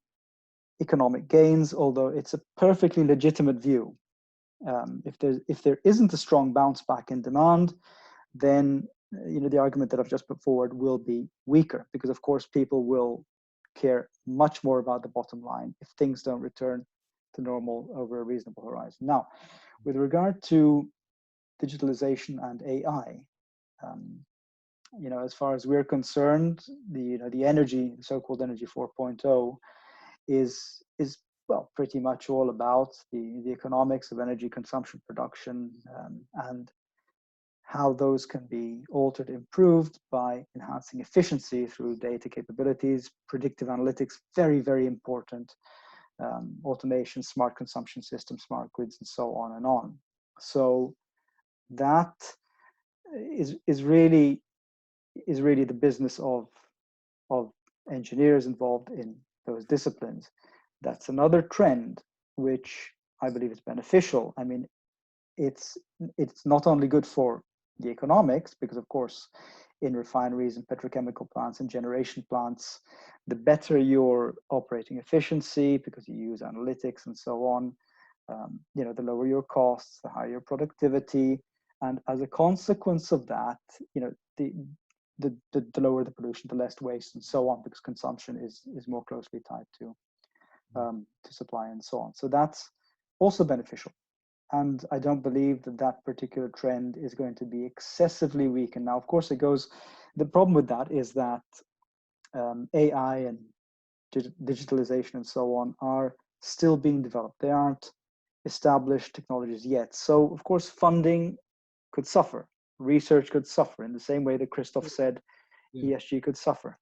economic gains, although it's a perfectly legitimate view. If there isn't a strong bounce back in demand, then the argument that I've just put forward will be weaker, because of course people will care much more about the bottom line if things don't return to normal over a reasonable horizon. Now, with regard to digitalization and AI, as far as we're concerned, the energy, so-called Energy 4.0, is well pretty much all about the economics of energy consumption, production, and how those can be altered, improved by enhancing efficiency through data capabilities, predictive analytics, very, very important, automation, smart consumption systems, smart grids, and so on and on. So that is really the business of engineers involved in those disciplines. That's another trend which I believe is beneficial. I mean, it's not only good for the economics, because of course in refineries and petrochemical plants and generation plants, the better your operating efficiency, because you use analytics and so on, the lower your costs, the higher your productivity, and as a consequence of that, the lower the pollution, the less waste, and so on, because consumption is more closely tied to supply and so on. So that's also beneficial. And I don't believe that particular trend is going to be excessively weak. And now, of course, the problem with that is that AI and digitalization and so on are still being developed. They aren't established technologies yet. So, of course, funding could suffer. Research could suffer in the same way that Christof said ESG could suffer.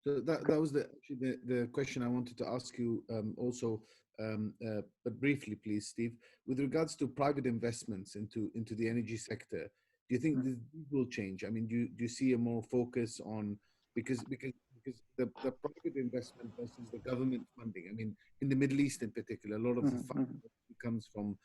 So that was the question I wanted to ask you also, but briefly, please, Steve. With regards to private investments into the energy sector, do you think this will change? I mean, do you see a more focus on, because the private investment versus the government funding? I mean, in the Middle East in particular, a lot of the funds comes from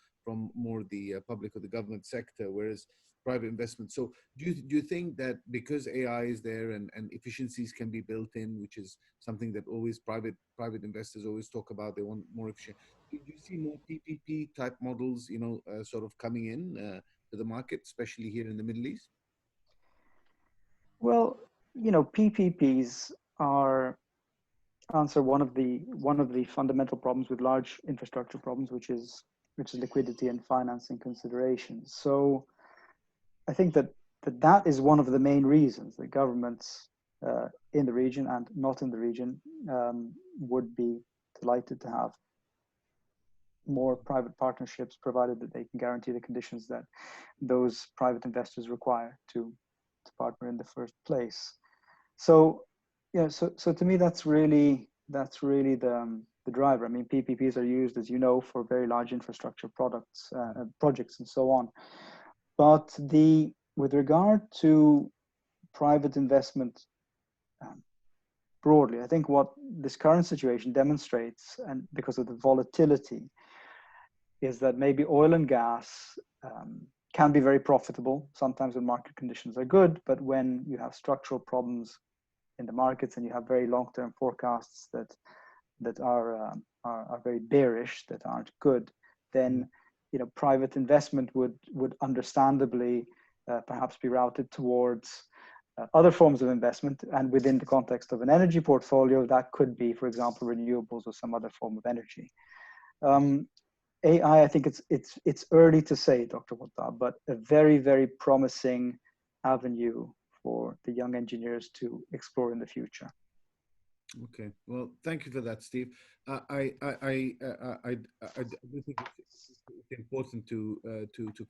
more the public or the government sector, whereas private investment. So do you think that because AI is there and efficiencies can be built in, which is something that always private investors always talk about, they want more efficient. Do you see more PPP type models, sort of coming in to the market, especially here in the Middle East? Well, PPPs answer one of the fundamental problems with large infrastructure problems, which is liquidity and financing considerations. So I think that is one of the main reasons that governments in the region and not in the region would be delighted to have more private partnerships, provided that they can guarantee the conditions that those private investors require to partner in the first place. So yeah, so to me, that's really the driver. I mean, PPPs are used, as you know, for very large infrastructure projects and so on. But with regard to private investment broadly, I think what this current situation demonstrates, and because of the volatility, is that maybe oil and gas can be very profitable sometimes when market conditions are good, but when you have structural problems in the markets and you have very long-term forecasts that are very bearish, that aren't good, then private investment would understandably perhaps be routed towards other forms of investment, and within the context of an energy portfolio, that could be, for example, renewables or some other form of energy. AI, I think it's early to say, Dr. Waddah, but a very, very promising avenue for the young engineers to explore in the future. Okay, well, thank you for that, Steve. I do think it's important to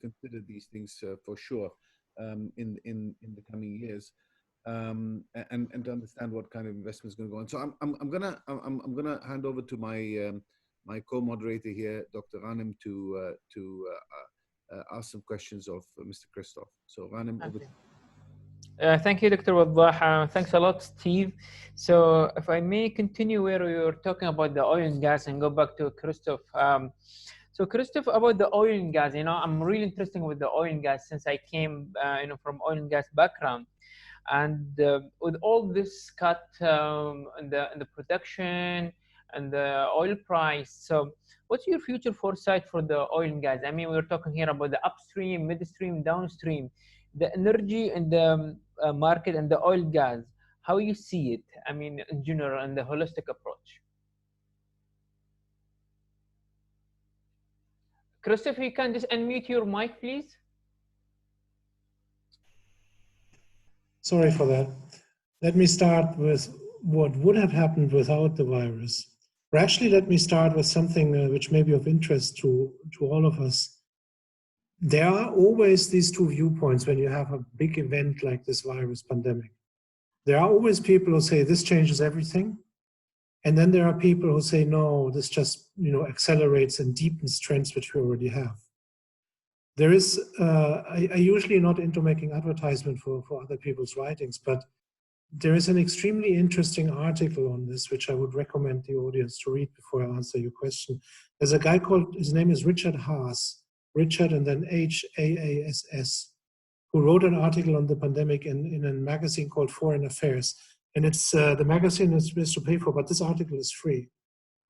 consider these things for sure in the coming years, and to understand what kind of investment is going to go on. So I'm gonna hand over to my co-moderator here, Dr. Ghanem, to ask some questions of Mr. Christof. So Ghanem, over to you. Thank you, Dr. Waddah. Thanks a lot, Steve. So if I may continue where we were talking about the oil and gas and go back to Christof. So Christof, about the oil and gas, I'm really interested with the oil and gas since I came, from oil and gas background. And with all this cut in the production and the oil price, so what's your future foresight for the oil and gas? I mean, we're talking here about the upstream, midstream, downstream, the energy and the market and the oil gas. How you see it? I mean, in general, and the holistic approach. Christof, you can just unmute your mic, please. Sorry for that. Let me start with what would have happened without the virus. Or actually, let me start with something which may be of interest to all of us. There are always these two viewpoints when you have a big event like this virus pandemic. There are always people who say this changes everything. And then there are people who say, no, this just accelerates and deepens trends which we already have. There is, I usually not into making advertisement for other people's writings, but there is an extremely interesting article on this, which I would recommend the audience to read before I answer your question. There's a guy called, his name is Richard Haas, Richard and then H-A-A-S-S, who wrote an article on the pandemic in a magazine called Foreign Affairs. And it's, the magazine is supposed to pay for, but this article is free.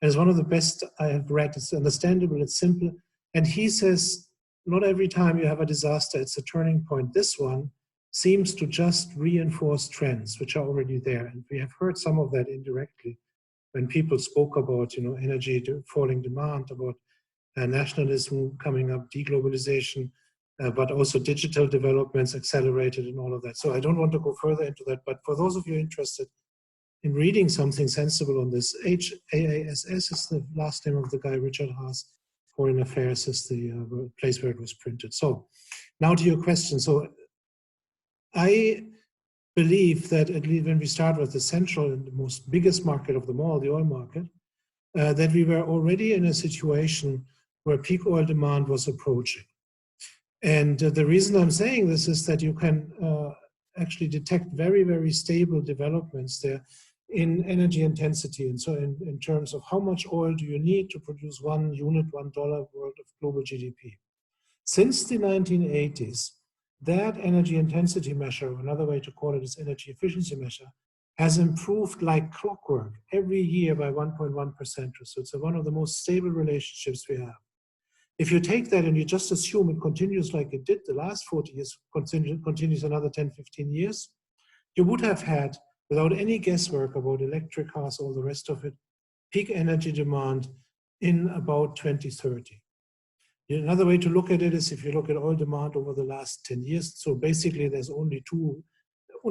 And it's one of the best I have read. It's understandable, it's simple. And he says, not every time you have a disaster, it's a turning point. This one seems to just reinforce trends which are already there. And we have heard some of that indirectly when people spoke about, energy falling demand, about nationalism coming up, deglobalization, but also digital developments accelerated and all of that. So I don't want to go further into that, but for those of you interested in reading something sensible on this, H-A-A-S-S is the last name of the guy, Richard Haas. Foreign Affairs is the place where it was printed. So now to your question. So I believe that at least when we start with the central and the most biggest market of them all, the oil market, that we were already in a situation where peak oil demand was approaching. And the reason I'm saying this is that you can actually detect very, very stable developments there. in energy intensity, and so in terms of how much oil do you need to produce $1 worth of global GDP. Since the 1980s, that energy intensity measure, or another way to call it is energy efficiency measure, has improved like clockwork every year by 1.1%. So it's one of the most stable relationships we have. If you take that and you just assume it continues like it did the last 40 years, continues another 10, 15 years, you would have had, without any guesswork about electric cars, all the rest of it, peak energy demand in about 2030. Another way to look at it is if you look at oil demand over the last 10 years. So basically there's only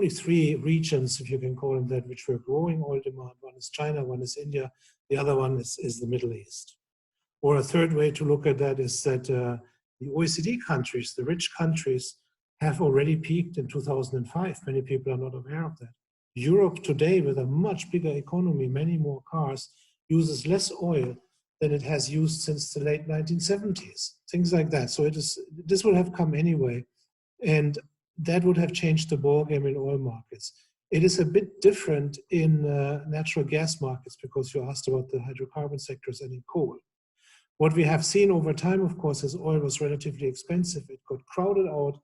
three regions, if you can call them that, which were growing oil demand. One is China, one is India, the other one is the Middle East. Or a third way to look at that is that the OECD countries, the rich countries, have already peaked in 2005. Many people are not aware of that. Europe today, with a much bigger economy, many more cars, uses less oil than it has used since the late 1970s, things like that. So this would have come anyway, and that would have changed the ballgame in oil markets. It is a bit different in natural gas markets, because you asked about the hydrocarbon sectors and in coal. What we have seen over time, of course, is oil was relatively expensive. It got crowded out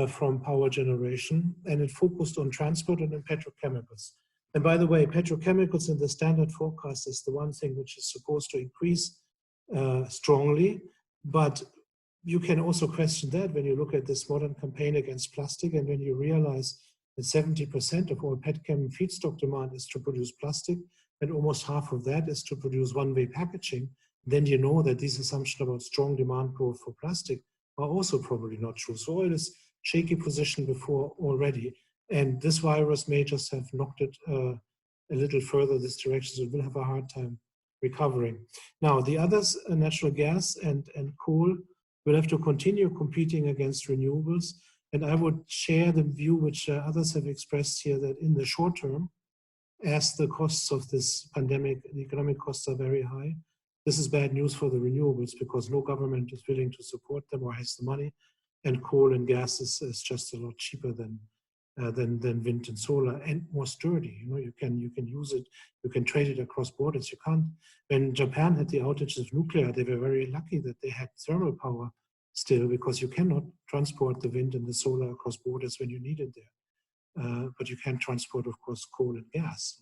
from power generation, and it focused on transport and on petrochemicals. And by the way, petrochemicals in the standard forecast is the one thing which is supposed to increase strongly, but you can also question that when you look at this modern campaign against plastic, and when you realize that 70% of all petchem feedstock demand is to produce plastic, and almost half of that is to produce one-way packaging, then you know that these assumptions about strong demand growth for plastic are also probably not true. So oil is shaky position before already, and this virus may just have knocked it a little further this direction, so it will have a hard time recovering. Now, the others, natural gas and coal, will have to continue competing against renewables, and I would share the view which others have expressed here, that in the short term, as the costs of this pandemic, the economic costs are very high, this is bad news for the renewables, because no government is willing to support them or has the money, and coal and gas is just a lot cheaper than wind and solar, and more sturdy. You know, you can use it, you can trade it across borders. You can't. When Japan had the outages of nuclear, they were very lucky that they had thermal power still, because you cannot transport the wind and the solar across borders when you need it there. But you can transport, of course, coal and gas.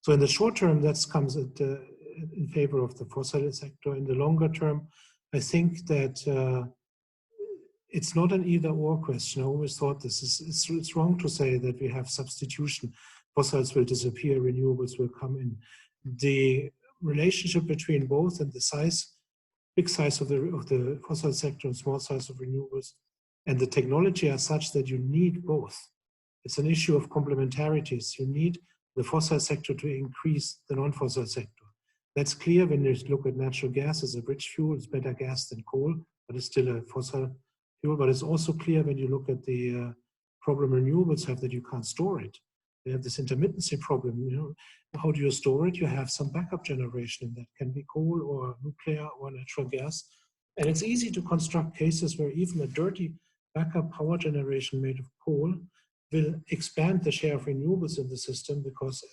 So in the short term, that comes in favor of the fossil sector. In the longer term, I think that it's not an either-or question. I always thought it's wrong to say that we have substitution. Fossils will disappear, renewables will come in. The relationship between both and the size, big size of the fossil sector and small size of renewables, and the technology are such that you need both. It's an issue of complementarities. You need the fossil sector to increase the non-fossil sector. That's clear when you look at natural gas as a bridge fuel. It's better gas than coal, but it's still a fossil fuel. But it's also clear when you look at the problem renewables have, that you can't store it. They have this intermittency problem. You know, how do you store it? You have some backup generation that can be coal or nuclear or natural gas. And it's easy to construct cases where even a dirty backup power generation made of coal will expand the share of renewables in the system, because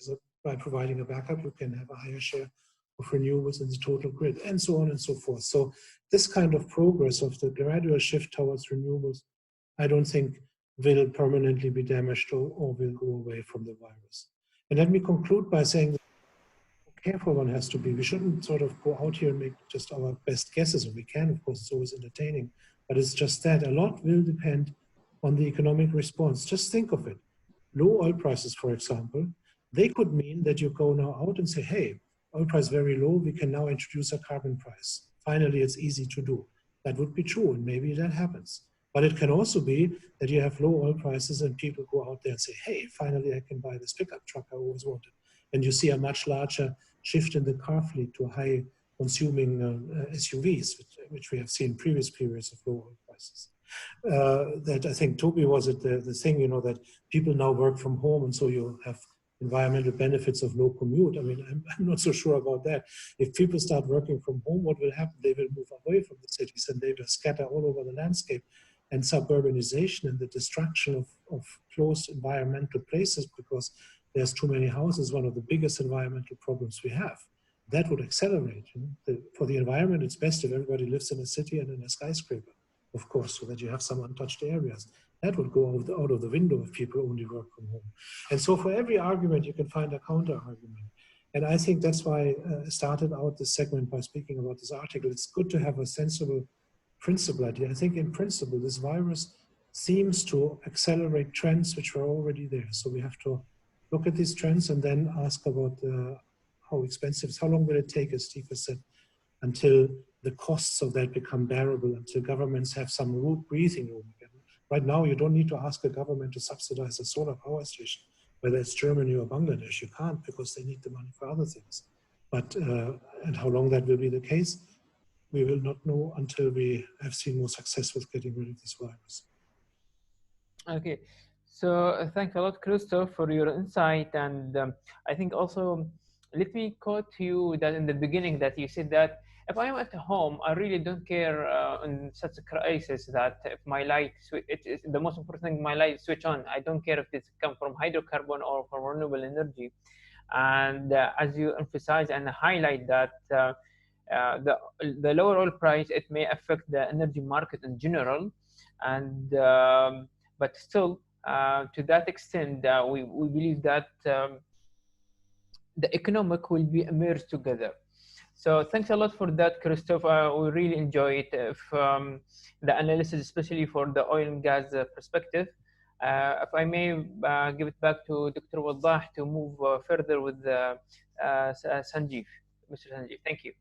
by providing a backup, you can have a higher share of renewables in the total grid, and so on and so forth. So this kind of progress of the gradual shift towards renewables, I don't think will permanently be damaged or will go away from the virus. And let me conclude by saying that how careful one has to be. We shouldn't sort of go out here and make just our best guesses, and we can, of course, it's always entertaining, but it's just that a lot will depend on the economic response. Just think of it. Low oil prices, for example, they could mean that you go now out and say, hey, oil price very low, we can now introduce a carbon price. Finally, it's easy to do. That would be true, and maybe that happens. But it can also be that you have low oil prices and people go out there and say, hey, finally I can buy this pickup truck I always wanted. And you see a much larger shift in the car fleet to high consuming SUVs, which we have seen in previous periods of low oil prices. That I think Toby was it the thing, you know, that people now work from home, and so you have environmental benefits of low commute. I mean, I'm not so sure about that. If people start working from home, what will happen? They will move away from the cities and they will scatter all over the landscape. And suburbanization and the destruction of closed environmental places, because there's too many houses, one of the biggest environmental problems we have. That would accelerate. For the environment, it's best if everybody lives in a city and in a skyscraper, of course, so that you have some untouched areas. That would go out of the window if people only work from home. And so for every argument, you can find a counter argument. And I think that's why I started out this segment by speaking about this article. It's good to have a sensible principle idea. I think in principle, this virus seems to accelerate trends which were already there. So we have to look at these trends and then ask about how expensive, how long will it take, as Steve has said, until the costs of that become bearable, until governments have some breathing room again. Right now, you don't need to ask a government to subsidize a solar power station, whether it's Germany or Bangladesh. You can't, because they need the money for other things. But, and how long that will be the case, we will not know until we have seen more success with getting rid of this virus. Okay, so thanks a lot, Christof, for your insight. And I think also, let me quote you that in the beginning that you said that if I'm at home, I really don't care in such a crisis that if my light, it's the most important thing, my light switch on. I don't care if it's come from hydrocarbon or from renewable energy. And as you emphasize and highlight that the lower oil price, it may affect the energy market in general. And but still, to that extent, we believe that the economic will be emerged together. So thanks a lot for that, Christof. We really enjoy it. If the analysis, especially for the oil and gas perspective. If I may give it back to Dr. Waddah to move further with Sanjiv. Mr. Sanjiv, thank you.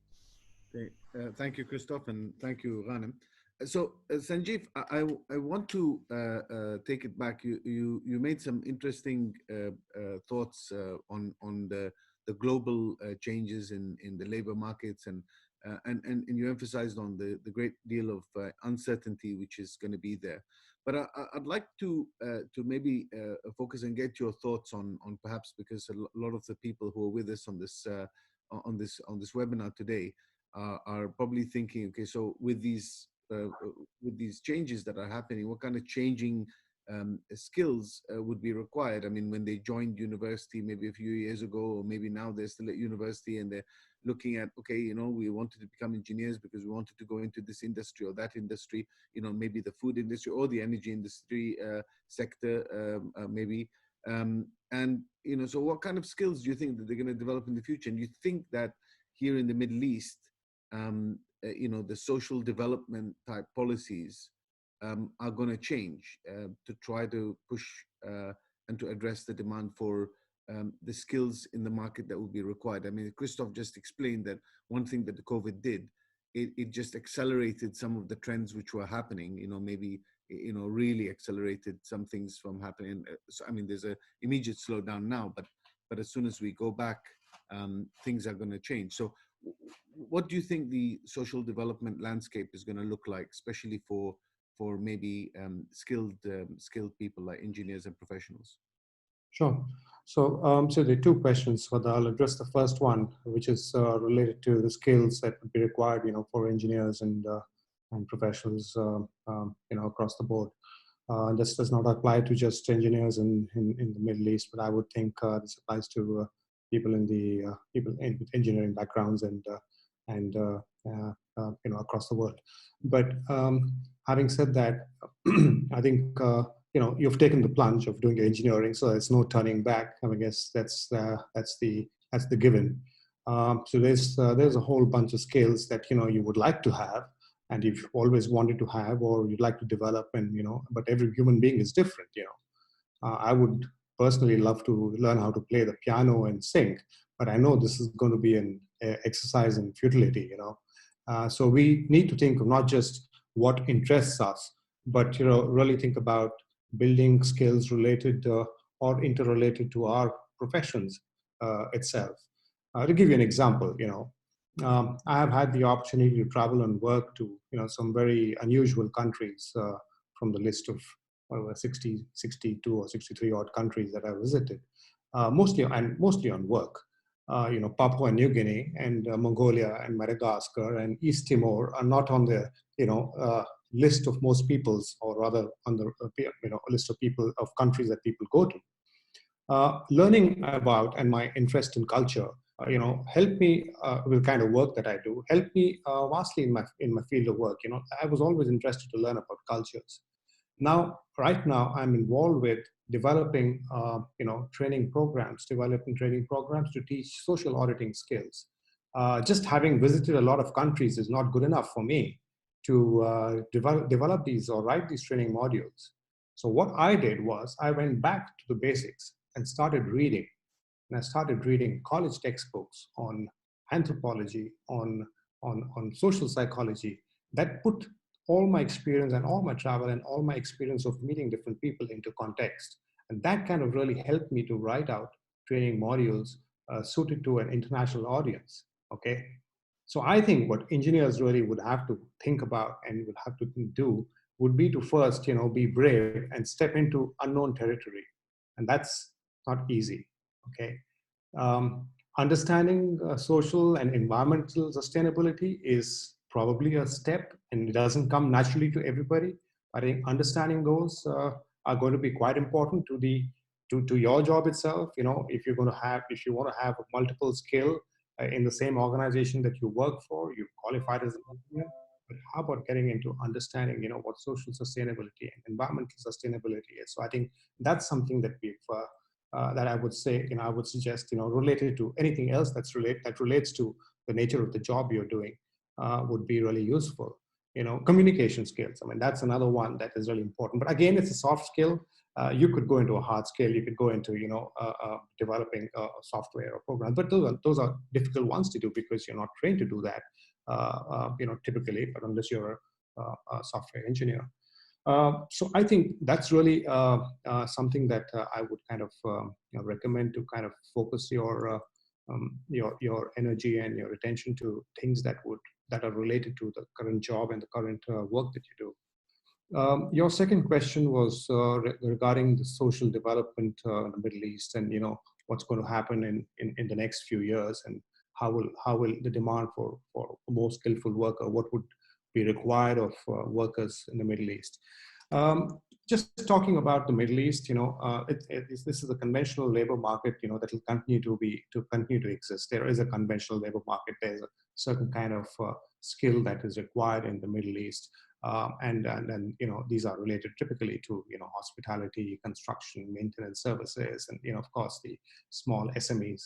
Okay. Thank you, Christof, and thank you, Ghanem. So, Sanjiv, I want to take it back. You made some interesting thoughts on the global changes in the labor markets, and you emphasized on the great deal of uncertainty which is going to be there. But I'd like to maybe focus and get your thoughts on perhaps, because a lot of the people who are with us on this webinar today are probably thinking, okay, so with these changes that are happening, what kind of changing skills would be required? I mean, when they joined university maybe a few years ago, or maybe now they're still at university and they're looking at, okay, you know, we wanted to become engineers because we wanted to go into this industry or that industry, you know, maybe the food industry or the energy industry sector, maybe. And, you know, so what kind of skills do you think that they're going to develop in the future? And you think that here in the Middle East, you know, the social development type policies are going to change to try to push and to address the demand for the skills in the market that will be required. I mean, Christof just explained that one thing that the COVID did, it just accelerated some of the trends which were happening, you know, maybe, you know, really accelerated some things from happening. So, I mean, there's an immediate slowdown now, but as soon as we go back, things are going to change. So what do you think the social development landscape is going to look like, especially for maybe skilled people like engineers and professionals? Sure. So, so there are two questions. So I'll address the first one, which is related to the skills that would be required, you know, for engineers and professionals, you know, across the board. This does not apply to just engineers in the Middle East, but I would think this applies to people in the with engineering backgrounds and you know, across the world. But having said that, I think you know, you've taken the plunge of doing engineering, so there's no turning back. I mean, I guess that's the given. So there's a whole bunch of skills that, you know, you would like to have, and you've always wanted to have, or you'd like to develop, and, you know, but every human being is different, you know. I would personally love to learn how to play the piano and sing, but I know this is going to be an exercise in futility, you know. So we need to think of not just what interests us, but, you know, really think about building skills related or interrelated to our professions itself. To give you an example, you know, I have had the opportunity to travel and work to, you know, some very unusual countries from the list of 62 or 63 odd countries that I visited, mostly on work. You know, Papua New Guinea and Mongolia and Madagascar and East Timor are not on the, you know, list of most people's, or rather on the, you know, list of people, of countries that people go to. Learning about and my interest in culture, helped me with kind of work that I do, helped me vastly in my field of work. I was always interested to learn about cultures. Now, right now, I'm involved with developing, training programs to teach social auditing skills. Just having visited a lot of countries is not good enough for me to develop these or write these training modules. So what I did was I went back to the basics and started reading. And I started reading college textbooks on anthropology, on social psychology, that put all my experience and all my travel and all my experience of meeting different people into context. And that kind of really helped me to write out training modules suited to an international audience, okay? So I think what engineers really would have to think about and would have to do would be to first, be brave and step into unknown territory. And that's not easy, okay? Understanding social and environmental sustainability is probably a step, and it doesn't come naturally to everybody. I think understanding those are going to be quite important to your job itself. If you want to have multiple skill in the same organization that you work for, you've qualified as an engineer. But how about getting into understanding, what social sustainability and environmental sustainability is? So I think that's something that that I would say, I would suggest, related to anything else that relates to the nature of the job you're doing, would be really useful. Communication skills. I mean, that's another one that is really important. But again, it's a soft skill. You could go into a hard skill. You could go into, developing software or program. But those are difficult ones to do because you're not trained to do that, typically, but unless you're a software engineer. So I think that's really something that I would kind of recommend to kind of focus your energy and your attention to things that are related to the current job and the current work that you do. Your second question was regarding the social development in the Middle East and what's going to happen in the next few years, and how will the demand for a more skillful worker, what would be required of workers in the Middle East. Just talking about the Middle East, this is a conventional labor market, that will continue to exist. There is a conventional labor market. There's a certain kind of skill that is required in the Middle East, and these are related typically to hospitality, construction, maintenance services, and of course the small SMEs.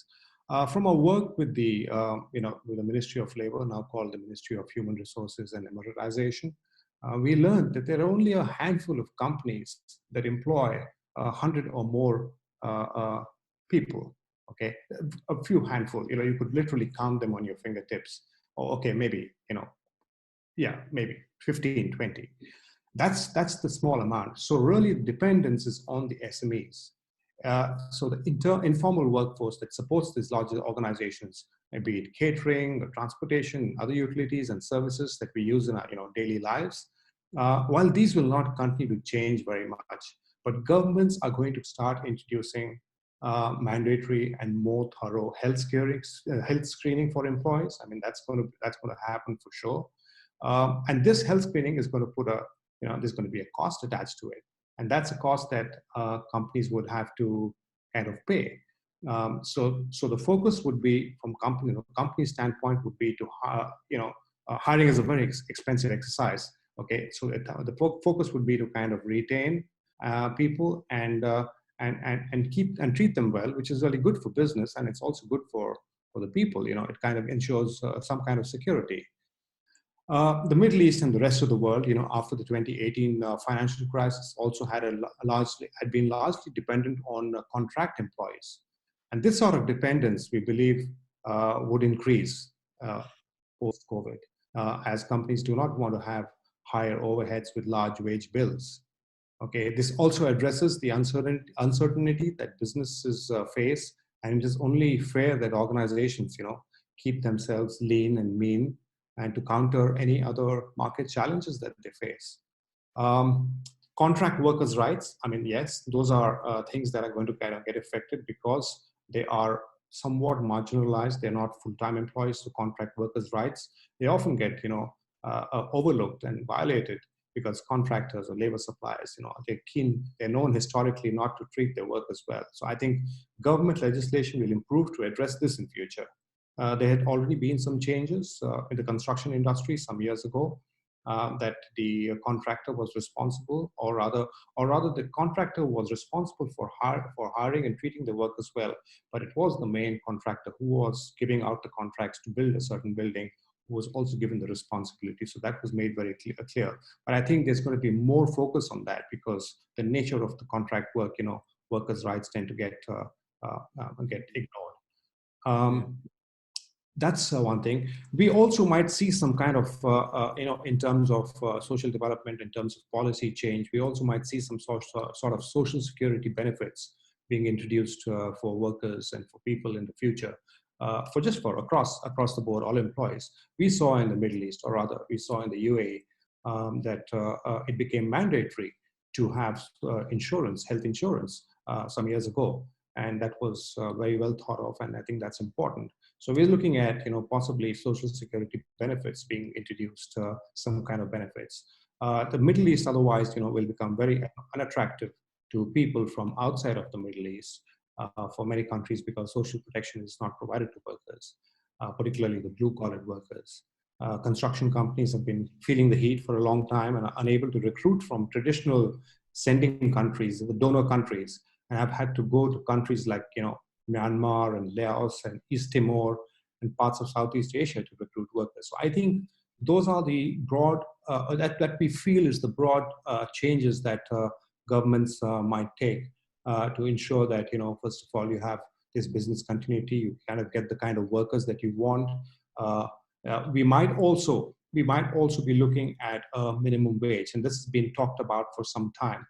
From our work with the Ministry of Labor, now called the Ministry of Human Resources and Emiratisation, we learned that there are only a handful of companies that employ 100 or more people. Okay, a few handful. You could literally count them on your fingertips. Or okay, maybe maybe 15, 20. That's the small amount. So really, the dependence is on the SMEs. So the informal workforce that supports these larger organizations, maybe it catering, or transportation, other utilities and services that we use in our daily lives. While these will not continue to change very much, but governments are going to start introducing mandatory and more thorough health screening for employees. I mean, that's going to happen for sure. And this health screening is going to put there's going to be a cost attached to it. And that's a cost that companies would have to kind of pay. So the focus would be from company standpoint would be to hiring is a very expensive exercise. Okay, so the focus would be to kind of retain people and keep and treat them well, which is really good for business, and it's also good for the people. It kind of ensures some kind of security. The Middle East and the rest of the world, after the 2018 financial crisis, also had been largely dependent on contract employees, and this sort of dependence, we believe, would increase post-COVID, as companies do not want to have higher overheads with large wage bills. Okay, this also addresses the uncertainty that businesses face, and it is only fair that organizations, keep themselves lean and mean, and to counter any other market challenges that they face. Contract workers' rights, I mean, yes, those are things that are going to kind of get affected because they are somewhat marginalized. They're not full-time employees, so contract workers' rights, they often get, overlooked and violated because contractors or labor suppliers, they're known historically not to treat their workers well. So I think government legislation will improve to address this in future. There had already been some changes in the construction industry some years ago, that the contractor was responsible, or rather the contractor was responsible for hiring and treating the workers well, but it was the main contractor who was giving out the contracts to build a certain building, who was also given the responsibility. So that was made very clear. But I think there's going to be more focus on that, because the nature of the contract work, workers' rights tend to get ignored. That's one thing. We also might see some kind of, in terms of social development, in terms of policy change, we also might see some sort of social security benefits being introduced for workers and for people in the future, for across the board, all employees. We saw in the Middle East, or rather we saw in the UAE, that it became mandatory to have health insurance some years ago. And that was very well thought of, and I think that's important. So we're looking at, possibly social security benefits being introduced, some kind of benefits. The Middle East, otherwise, will become very unattractive to people from outside of the Middle East for many countries, because social protection is not provided to workers, particularly the blue-collar workers. Construction companies have been feeling the heat for a long time and are unable to recruit from traditional sending countries, the donor countries, and have had to go to countries like, Myanmar and Laos and East Timor and parts of Southeast Asia to recruit workers. So I think those are the broad, that we feel is the broad changes that governments might take to ensure that, first of all, you have this business continuity, you kind of get the kind of workers that you want. We might also be looking at a minimum wage, and this has been talked about for some time.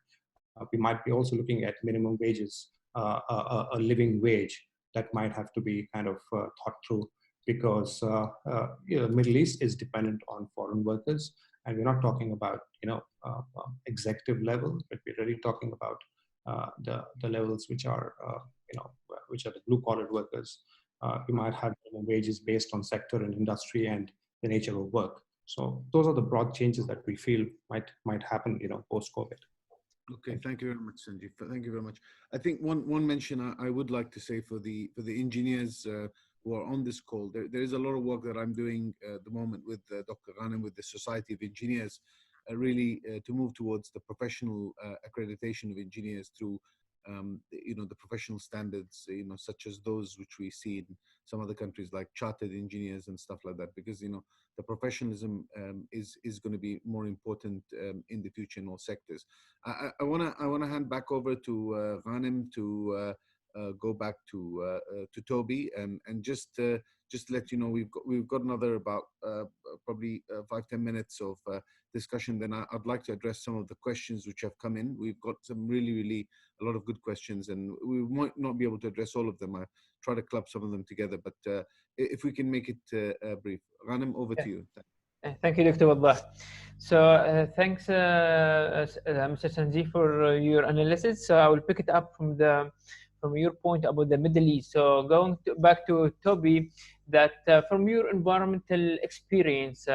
We might be also looking at minimum wages, a living wage that might have to be kind of thought through, because the Middle East is dependent on foreign workers, and we're not talking about executive level, but we're really talking about the levels which are the blue-collar workers. We might have minimum wages based on sector and industry and the nature of work. So those are the broad changes that we feel might happen, post-COVID. Okay, thank you very much, Sanjiv. Thank you very much. I think one mention I would like to say for the engineers who are on this call, there is a lot of work that I'm doing at the moment with Dr. Ghanem, with the Society of Engineers, really to move towards the professional accreditation of engineers through the professional standards, such as those which we see in some other countries like chartered engineers and stuff like that, because the professionalism is going to be more important in the future in all sectors. I want to hand back over to Ghanem to go back to Toby and just let you know we've got another about probably 5-10 minutes of discussion. Then I'd like to address some of the questions which have come in. We've got some really a lot of good questions, and we might not be able to address all of them. I try to club some of them together, but if we can make it brief. Ghanem, over to you. Thank you, Dr. Waddah. So thanks, Mr. Sanjiv, for your analysis. So I will pick it up from your point about the Middle East. So going back to Toby, that from your environmental experience,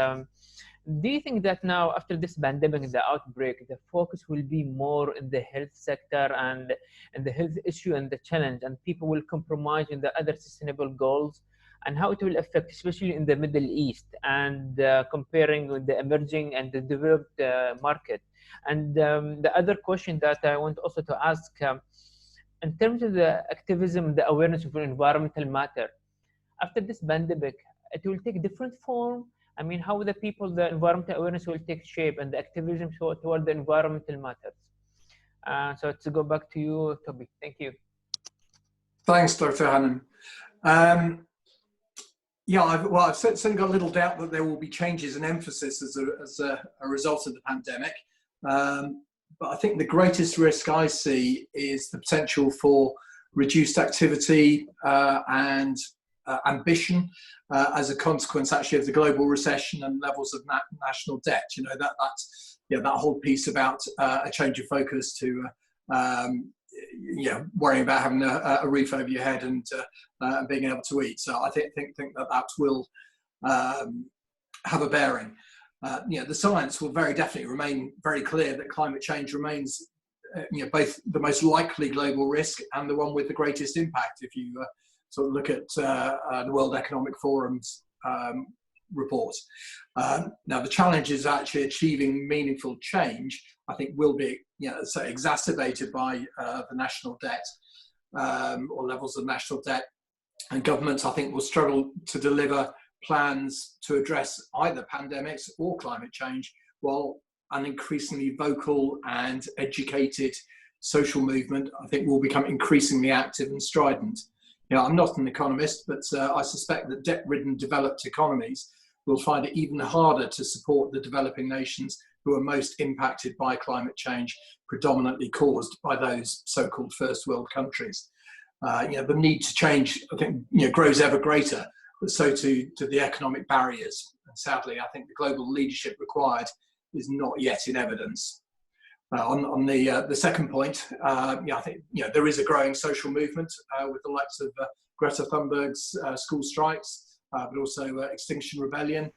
do you think that now after this pandemic, the outbreak, the focus will be more in the health sector and the health issue and the challenge, and people will compromise in the other sustainable goals, and how it will affect, especially in the Middle East, and comparing with the emerging and the developed market? And the other question that I want also to ask, in terms of the activism, the awareness of environmental matter, after this pandemic, it will take different form. I mean, how the environmental awareness will take shape and the activism toward the environmental matters. So to go back to you, Toby. Thank you. Thanks, Dr. Ghanem. Yeah, I've certainly got little doubt that there will be changes in emphasis as a result of the pandemic. But I think the greatest risk I see is the potential for reduced activity and ambition as a consequence, actually, of the global recession and levels of national debt. That whole piece about a change of focus to worrying about having a roof over your head and being able to eat. So I think that will have a bearing. The science will very definitely remain very clear that climate change remains both the most likely global risk and the one with the greatest impact. If you sort of look at the World Economic Forum's report. Now, the challenge is actually achieving meaningful change, I think, will be exacerbated by the national debt or levels of national debt. And governments, I think, will struggle to deliver plans to address either pandemics or climate change, while an increasingly vocal and educated social movement, I think, will become increasingly active and strident. I'm not an economist, but I suspect that debt-ridden developed economies will find it even harder to support the developing nations who are most impacted by climate change, predominantly caused by those so-called first world countries. The need to change, I think, grows ever greater, but so too do the economic barriers. And sadly, I think the global leadership required is not yet in evidence. On the second point, I think there is a growing social movement with the likes of Greta Thunberg's school strikes, but also Extinction Rebellion,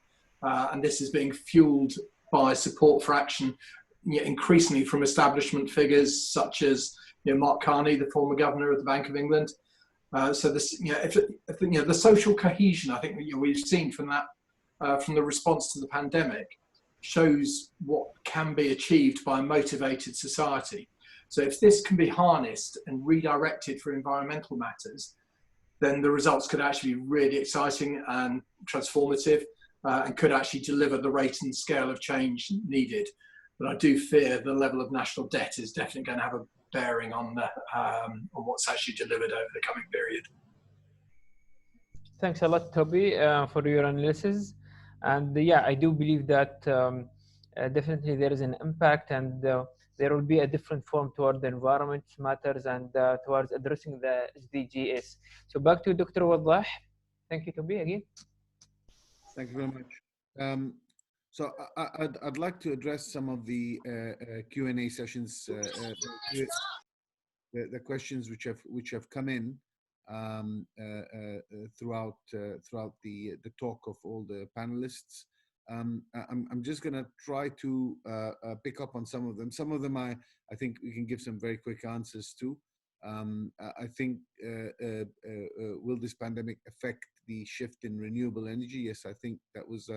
and this is being fueled by support for action, increasingly from establishment figures such as Mark Carney, the former governor of the Bank of England. So this, the social cohesion, I think we've seen from that, from the response to the pandemic, shows what can be achieved by a motivated society. So if this can be harnessed and redirected for environmental matters, then the results could actually be really exciting and transformative, and could actually deliver the rate and scale of change needed. But I do fear the level of national debt is definitely going to have a bearing on what's actually delivered over the coming period. Thanks a lot, Toby, for your analysis. And I do believe that definitely there is an impact, and there will be a different form toward the environment matters and towards addressing the SDGs. So back to Dr. Waddah. Thank you, Toby, again. Thank you very much. So I'd like to address some of the Q&A sessions, the questions which have come in throughout the talk of all the panelists. I'm just going to try to pick up on some of them. Some of them I think we can give some very quick answers to. I think, will this pandemic affect the shift in renewable energy? Yes, I think that was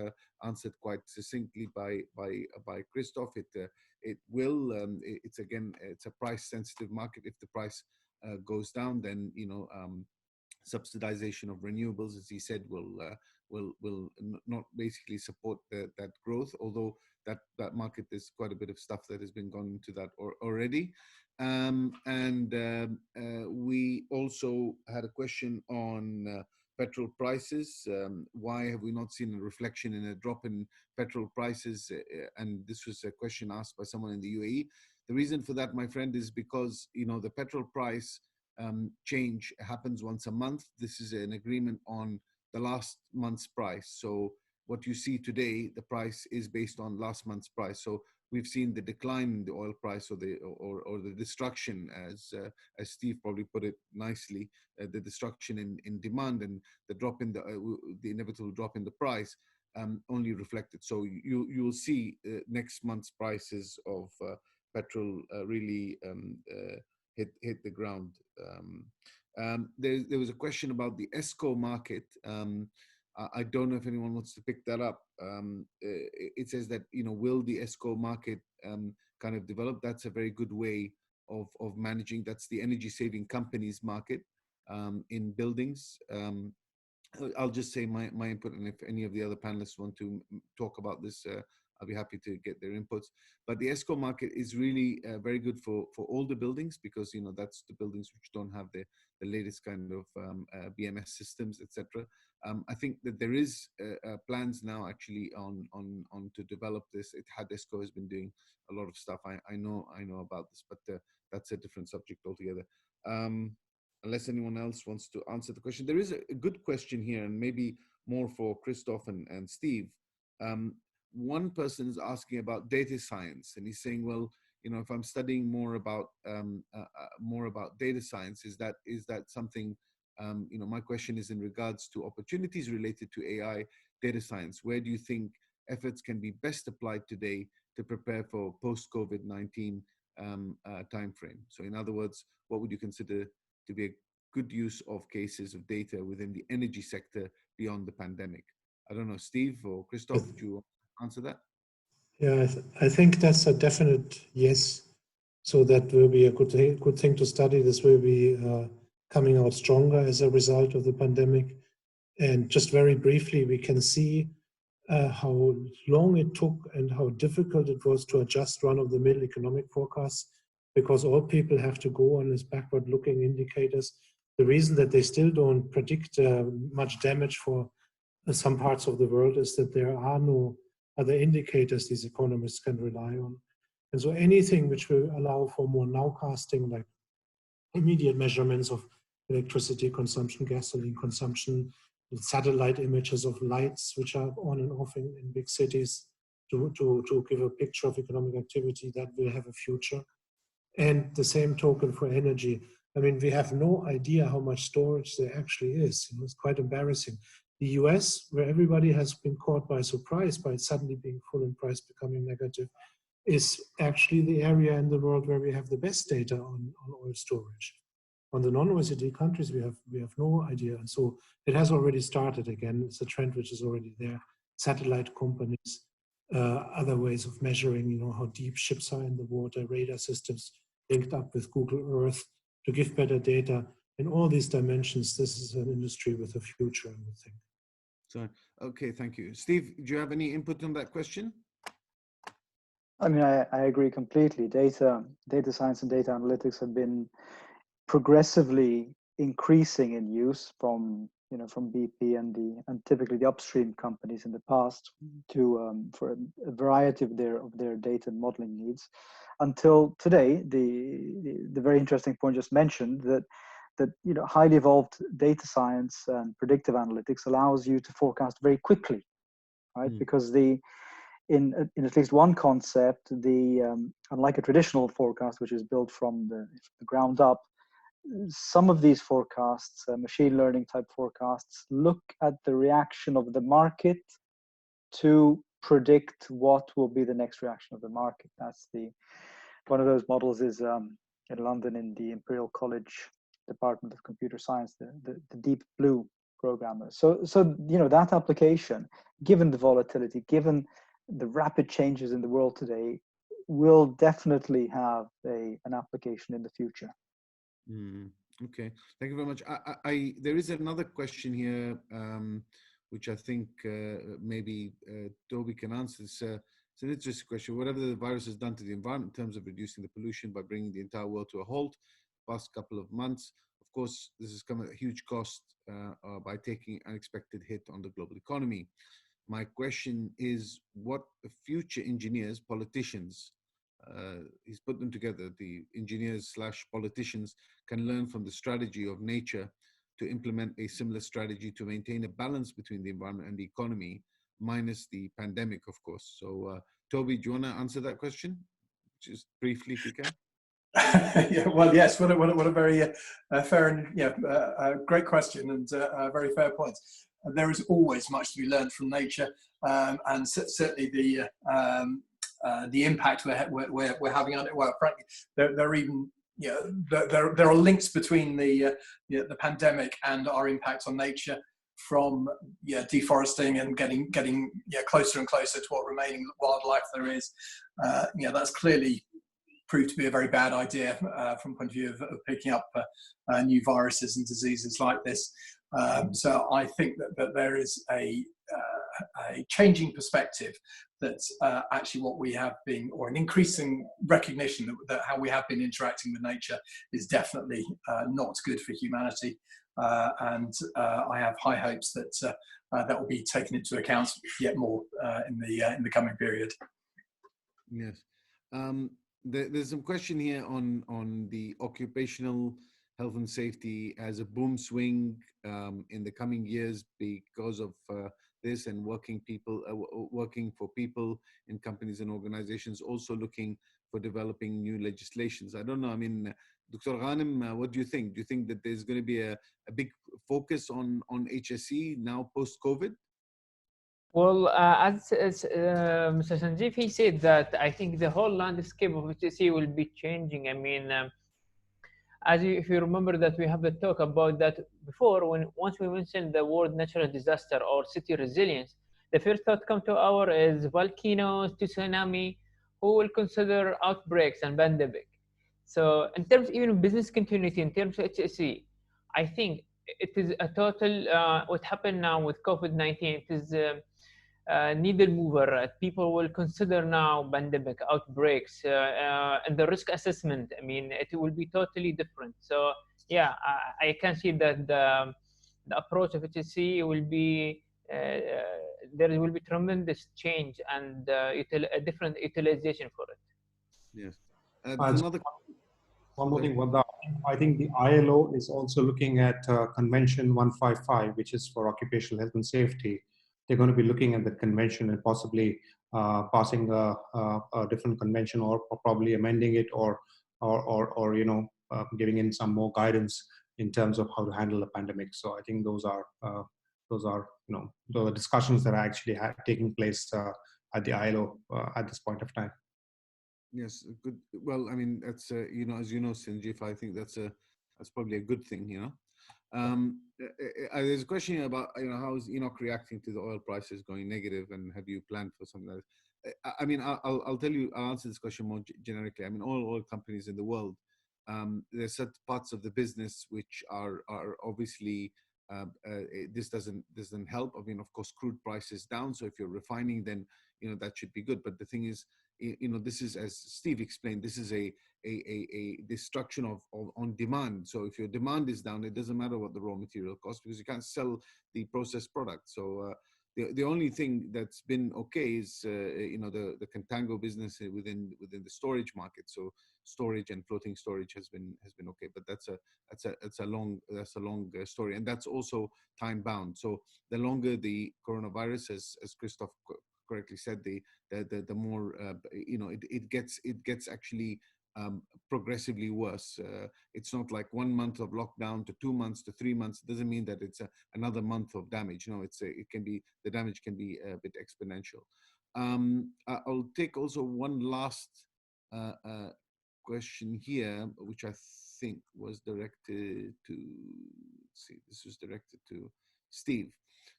answered quite succinctly by Christof. It will. It's a price-sensitive market. If the price goes down, then subsidization of renewables, as he said, will not basically support that growth. Although that market, there's quite a bit of stuff that has been gone into that already. We also had a question on petrol prices. Why have we not seen a reflection in a drop in petrol prices? And this was a question asked by someone in the UAE. The reason for that, my friend, is because the petrol price change happens once a month. This is an agreement on the last month's price. So what you see today, the price is based on last month's price. So we've seen the decline in the oil price, or the destruction, as Steve probably put it nicely, the destruction in demand, and the drop in the inevitable drop in the price only reflected. So you'll see next month's prices of petrol really hit the ground. There was a question about the ESCO market. I don't know if anyone wants to pick that up. It says that, will the ESCO market kind of develop? That's a very good way of managing. That's the energy saving companies market in buildings. I'll just say my input, and if any of the other panelists want to talk about this, I'll be happy to get their inputs. But the ESCO market is really very good for older buildings, because that's the buildings which don't have the latest kind of BMS systems, etc. I think that there is plans now actually on to develop this. ESCO has been doing a lot of stuff. I know about this, but that's a different subject altogether. Unless anyone else wants to answer the question, there is a good question here, and maybe more for Christof and Steve. One person is asking about data science, and he's saying, well, if I'm studying more about data science, is that something? My question is in regards to opportunities related to AI data science. Where do you think efforts can be best applied today to prepare for post-COVID-19 timeframe? So in other words, what would you consider to be a good use of cases of data within the energy sector beyond the pandemic? I don't know, Steve or Christof, would you answer that? Yeah, I think that's a definite yes. So that will be a good thing to study. This will be coming out stronger as a result of the pandemic. And just very briefly, we can see how long it took and how difficult it was to adjust run-of-the-mill economic forecasts, because all people have to go on is backward-looking indicators. The reason that they still don't predict much damage for some parts of the world is that there are no other indicators these economists can rely on. And so anything which will allow for more nowcasting, like immediate measurements of electricity consumption, gasoline consumption, satellite images of lights which are on and off in big cities to give a picture of economic activity, that will have a future. And the same token for energy. I mean, we have no idea how much storage there actually is. You know, it's quite embarrassing. The US, where everybody has been caught by surprise by it suddenly being full and price becoming negative, is actually the area in the world where we have the best data on oil storage. On the non-OECD countries, we have no idea. And so it has already started again. It's a trend which is already there. Satellite companies, other ways of measuring, you know, how deep ships are in the water, radar systems linked up with Google Earth to give better data. In all these dimensions, this is an industry with a future, I would think. So, okay, thank you. Steve, do you have any input on that question? I mean, I agree completely. Data science and data analytics have been progressively increasing in use from BP and typically the upstream companies in the past to for a variety of their data and modeling needs, until today. The very interesting point just mentioned, that highly evolved data science and predictive analytics allows you to forecast very quickly, right? Because in at least one concept, unlike a traditional forecast, which is built from the ground up, some of these forecasts, machine learning type forecasts, look at the reaction of the market to predict what will be the next reaction of the market. That's one of those models is in London in the Imperial College Department of Computer Science, the Deep Blue programmer. So that application, given the volatility, given the rapid changes in the world today, will definitely have an application in the future. Okay, thank you very much. There is another question here, which I think maybe Toby can answer. It's an interesting question. Whatever the virus has done to the environment in terms of reducing the pollution by bringing the entire world to a halt the past couple of months, of course, this has come at a huge cost by taking an unexpected hit on the global economy. My question is, what future engineers, politicians, he's put them together, the engineers / politicians, can learn from the strategy of nature to implement a similar strategy to maintain a balance between the environment and the economy, minus the pandemic, of course. So, Toby, do you want to answer that question? Just briefly, if you can. Yeah, well, yes, what a very fair and great question, and a very fair point. There is always much to be learned from nature, and certainly the impact we're having on it. Well, frankly, there are even there are links between the pandemic and our impact on nature, from deforesting and getting closer and closer to what remaining wildlife there is. That's clearly proved to be a very bad idea from the point of view of picking up new viruses and diseases like this. So I think that there is a changing perspective that actually what we have been, or an increasing recognition that how we have been interacting with nature is definitely not good for humanity. And I have high hopes that that will be taken into account yet more in the coming period. Yes. There's some question here on the occupational health and safety as a boom swing in the coming years because of this, and working for people in companies and organizations also looking for developing new legislations. I don't know. I mean, Dr. Ghanem, what do you think? Do you think that there's going to be a big focus on HSE now post-COVID? Well, as Mr. Sanjiv, he said that I think the whole landscape of HSE will be changing. I mean, if you remember that we have a talk about that before, once we mentioned the word natural disaster or city resilience, the first thought come to our is volcanoes, tsunami, who will consider outbreaks and pandemic. So in terms even of business continuity, in terms of HSE, I think it is a total, what happened now with COVID-19, it is needle mover. People will consider now pandemic outbreaks and the risk assessment. I mean, it will be totally different. So yeah, I can see that the approach of HSC will be there will be tremendous change and a different utilization for it. Yes. And There's another. one more thing, Waddah. I think the ILO is also looking at Convention 155, which is for occupational health and safety. They're going to be looking at the convention and possibly passing a different convention, or probably amending it, or giving in some more guidance in terms of how to handle the pandemic. So I think those are the discussions that are actually taking place at the ILO at this point of time. Yes, good. Well, I mean, that's as you know, Sanjiv, I think that's probably a good thing. There's a question about how is ENOC reacting to the oil prices going negative, and have you planned for something like that? I mean, I'll tell you. I'll answer this question more generically. I mean, all oil companies in the world, there's certain parts of the business which are obviously this doesn't help. I mean, of course, crude price is down, so if you're refining, then that should be good. But the thing is, this is, as Steve explained, this is a destruction of on demand. So if your demand is down, it doesn't matter what the raw material costs, because you can't sell the processed product. So the only thing that's been okay is the contango business within the storage market. So storage and floating storage has been okay, but that's a long story, and that's also time bound. So the longer the coronavirus, as Christof correctly said, the more it gets actually progressively worse. It's not like 1 month of lockdown to 2 months to 3 months. It doesn't mean that it's another month of damage. No, the damage can be a bit exponential. I'll take also one last question here, which I think was directed to. This was directed to Steve.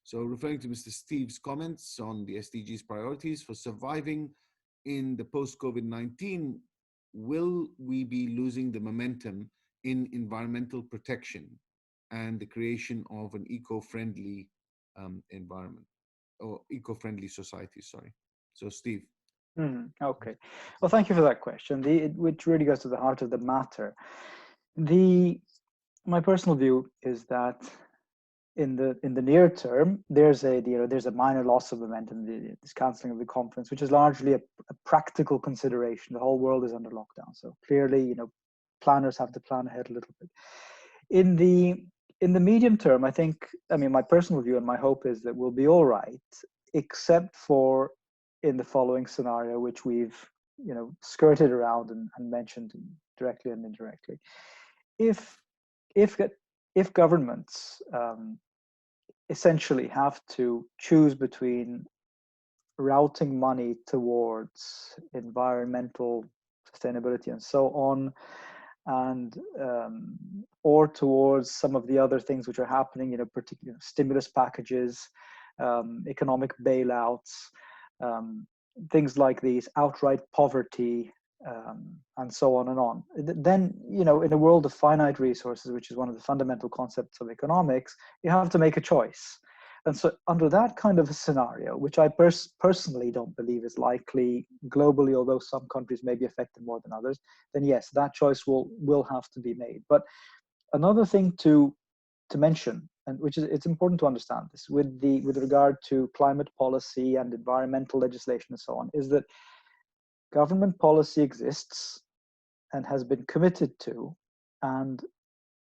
So referring to Mr. Steve's comments on the SDGs priorities for surviving in the post-COVID-19, will we be losing the momentum in environmental protection and the creation of an eco-friendly environment, or eco-friendly society, sorry. So Steve. Okay. Well, thank you for that question, which really goes to the heart of the matter. My personal view is that in the near term, there's a minor loss of momentum, this cancelling of the conference, which is largely a practical consideration. The whole world is under lockdown, so clearly, planners have to plan ahead a little bit. In the medium term, my personal view and my hope is that we'll be all right, except for in the following scenario, which we've skirted around and mentioned directly and indirectly. If governments essentially have to choose between routing money towards environmental sustainability and so on, and or towards some of the other things which are happening, particularly stimulus packages, economic bailouts, things like these, outright poverty, and so on and on. Then, in a world of finite resources, which is one of the fundamental concepts of economics, you have to make a choice. And so under that kind of a scenario, which I personally don't believe is likely globally, although some countries may be affected more than others, then yes, that choice will have to be made. But another thing to mention, and which is, it's important to understand this with regard to climate policy and environmental legislation and so on, is that government policy exists and has been committed to, and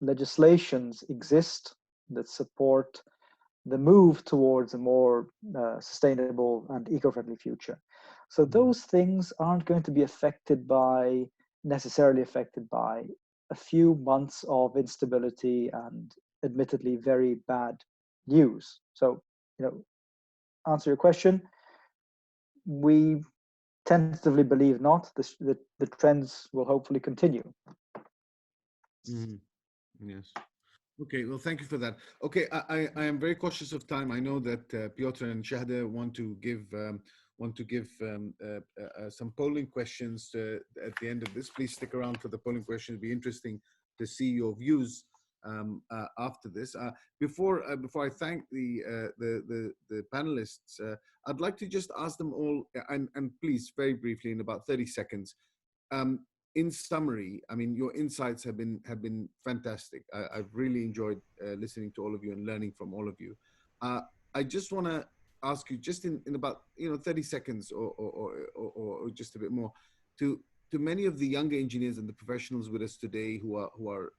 legislations exist that support the move towards a more sustainable and eco-friendly future. So those things aren't going to be necessarily affected by a few months of instability and admittedly very bad news. So, answer your question, we tentatively believe not. The trends will hopefully continue. Yes. Okay, well, thank you for that. Okay, I am very cautious of time. I know that Piotr and Shahda want to give some polling questions at the end of this. Please stick around for the polling questions. It'll be interesting to see your views after this. Before I thank the panelists, I'd like to just ask them all, and please, very briefly, in about 30 seconds. In summary, I mean, your insights have been fantastic. I've really enjoyed listening to all of you and learning from all of you. I just want to ask you, just in about 30 seconds or just a bit more, to many of the younger engineers and the professionals with us today who are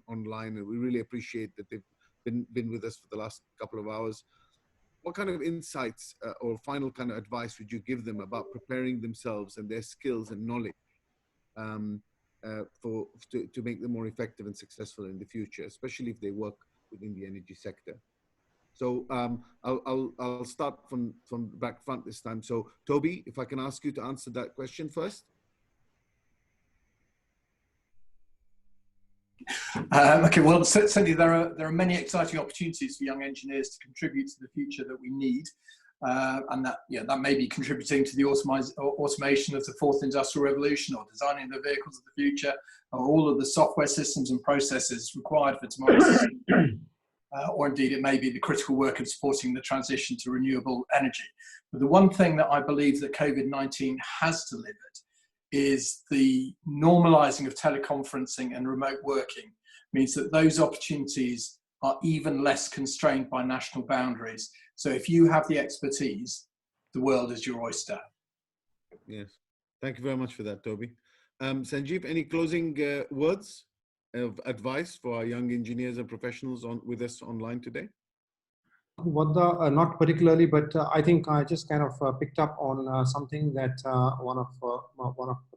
online, and we really appreciate that they've been with us for the last couple of hours. What kind of insights or final kind of advice would you give them about preparing themselves and their skills and knowledge to make them more effective and successful in the future, especially if they work within the energy sector? So I'll start from back front this time. So Toby, if I can ask you to answer that question first. Okay, well, certainly there are many exciting opportunities for young engineers to contribute to the future that we need. And that may be contributing to the automation of the fourth industrial revolution, or designing the vehicles of the future, or all of the software systems and processes required for tomorrow's or indeed it may be the critical work of supporting the transition to renewable energy. But the one thing that I believe that COVID-19 has delivered is the normalizing of teleconferencing and remote working means that those opportunities are even less constrained by national boundaries. So if you have the expertise, the world is your oyster. Yes. Thank you very much for that, Toby. Sanjiv, any closing words of advice for our young engineers and professionals with us online today? Waddah, not particularly, but I think I just kind of picked up on something that one of the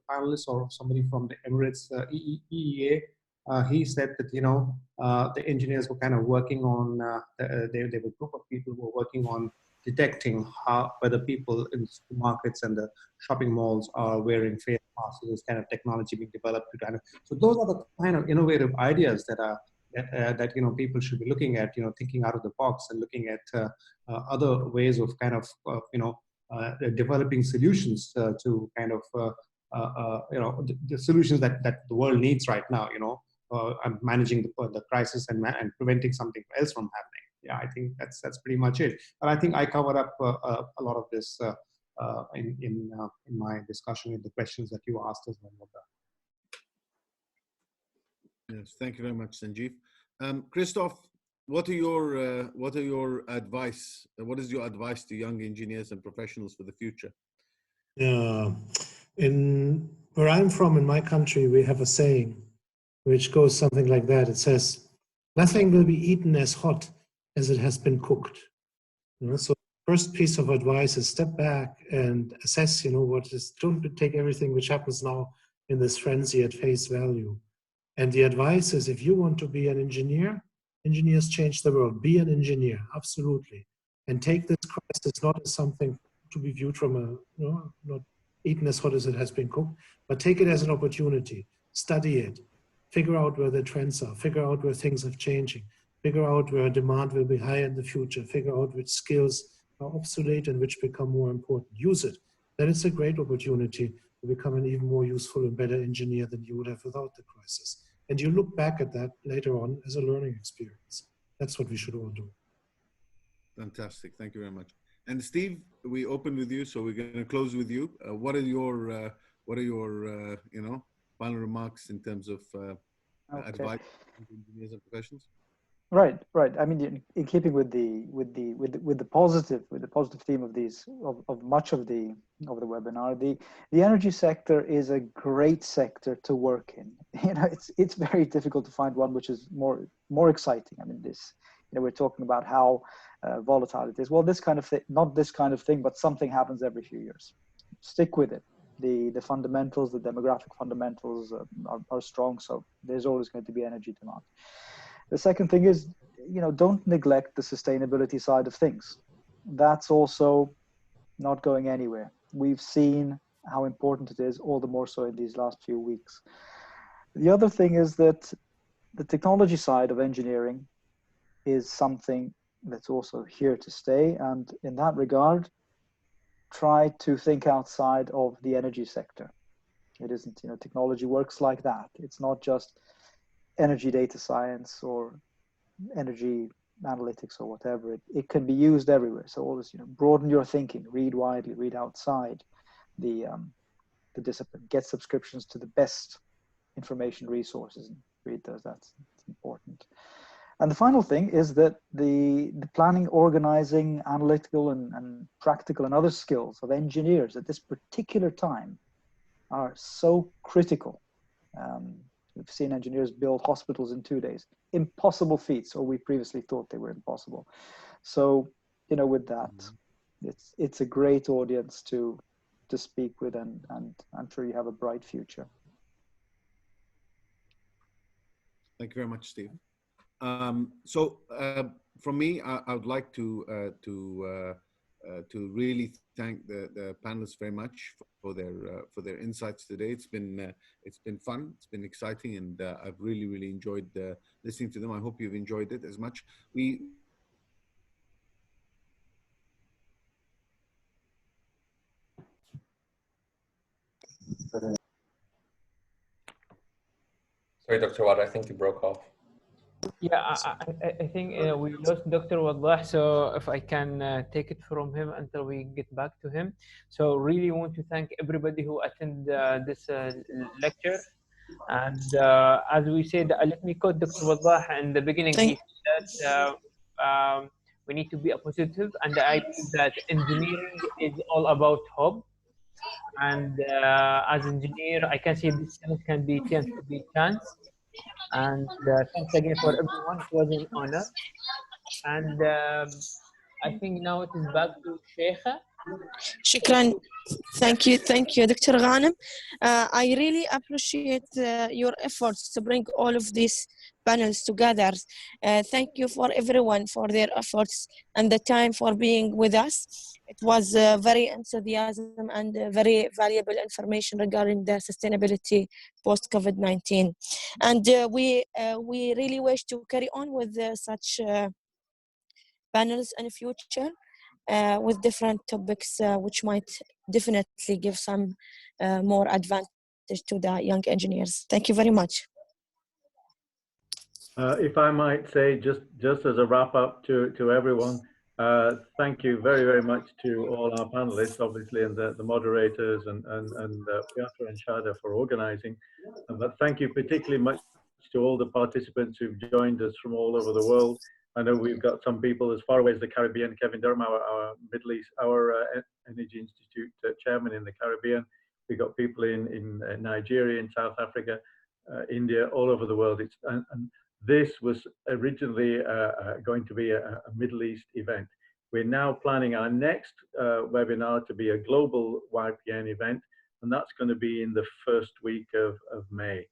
panelists or somebody from the Emirates EEA, he said that the engineers were kind of working on they were a group of people who were working on detecting whether people in supermarkets and the shopping malls are wearing face masks. So there's kind of technology being developed to kind of, so those are the kind of innovative ideas that are that people should be looking at, thinking out of the box and looking at other ways of kind of developing solutions to kind of the solutions that the world needs right now, managing the crisis and preventing something else from happening. Yeah, I think that's pretty much it. But I think I covered up a lot of this in my discussion with the questions that you asked as well. Yes, thank you very much, Sanjiv. Christof, what are your advice? What is your advice to young engineers and professionals for the future? In where I'm from, in my country, we have a saying which goes something like that. It says, "Nothing will be eaten as hot as it has been cooked." So first piece of advice is step back and assess, don't take everything which happens now in this frenzy at face value. And the advice is, if you want to be an engineer, engineers change the world. Be an engineer, absolutely. And take this crisis not as something to be viewed from not eaten as hot as it has been cooked, but take it as an opportunity. Study it. Figure out where the trends are. Figure out where things are changing. Figure out where demand will be high in the future. Figure out which skills are obsolete and which become more important. Use it. Then it's a great opportunity to become an even more useful and better engineer than you would have without the crisis. And you look back at that later on as a learning experience. That's what we should all do. Fantastic. Thank you very much. And Steve, we open with you, so we're going to close with you. What are your final remarks in terms of advice to engineers and professionals? Right. I mean, in keeping with the positive theme of much of the webinar, the energy sector is a great sector to work in. It's very difficult to find one which is more exciting. I mean, we're talking about how volatile it is. Well, this kind of thing, not this kind of thing, but something happens every few years. Stick with it. The fundamentals, the demographic fundamentals are strong, so there's always going to be energy demand. The second thing is, don't neglect the sustainability side of things. that's also not going anywhere. We've seen how important it is, all the more so in these last few weeks. The other thing is that the technology side of engineering is something that's also here to stay. And in that regard, try to think outside of the energy sector. It isn't, technology works like that. It's not just energy data science or energy analytics or whatever. It can be used everywhere. So always, broaden your thinking, read widely, read outside the discipline, get subscriptions to the best information resources and read those. That's important. And the final thing is that the planning, organizing, analytical and practical and other skills of engineers at this particular time are so critical. We've seen engineers build hospitals in 2 days, impossible feats, or we previously thought they were impossible. So, with that, it's a great audience to speak with, and I'm sure you have a bright future. Thank you very much, Steve. So from me, I would like to really thank the panelists very much for their insights today. It's been fun, it's been exciting, and I've really enjoyed listening to them. I hope you've enjoyed it as much. Sorry, Dr. Waddah, I think you broke off. Yeah, I think we lost Dr. Waddah, so if I can take it from him until we get back to him. So really want to thank everybody who attended this lecture. And as we said, let me quote Dr. Waddah in the beginning. He said that we need to be a positive, and I believe that engineering is all about hope. And as engineer, I can say this can be chance to be chance. And thanks again for everyone. It was an honor. And I think now it is back to Sheikha. Shukran. Thank you, Dr. Ghanem. I really appreciate your efforts to bring all of these panels together. Thank you for everyone for their efforts and the time for being with us. It was very enthusiasm and very valuable information regarding the sustainability post-COVID-19. And we really wish to carry on with such panels in the future. With different topics, which might definitely give some more advantage to the young engineers. Thank you very much. If I might say, just as a wrap up to everyone, thank you very much to all our panelists, obviously, and the moderators and Piotr and Shada for organizing. But thank you particularly much to all the participants who've joined us from all over the world. I know we've got some people as far away as the Caribbean. Kevin Durham, our Middle East, our Energy Institute chairman in the Caribbean. We've got people in Nigeria, in South Africa, India, all over the world. And this was originally going to be a Middle East event. We're now planning our next webinar to be a global YPN event, and that's going to be in the first week of May.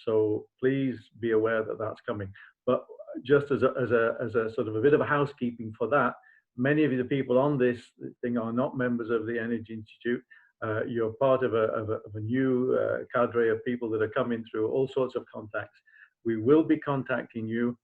So please be aware that that's coming. But just as a sort of a bit of a housekeeping for that, many of the people on this thing are not members of the Energy Institute. You're part of a new cadre of people that are coming through all sorts of contacts. We will be contacting you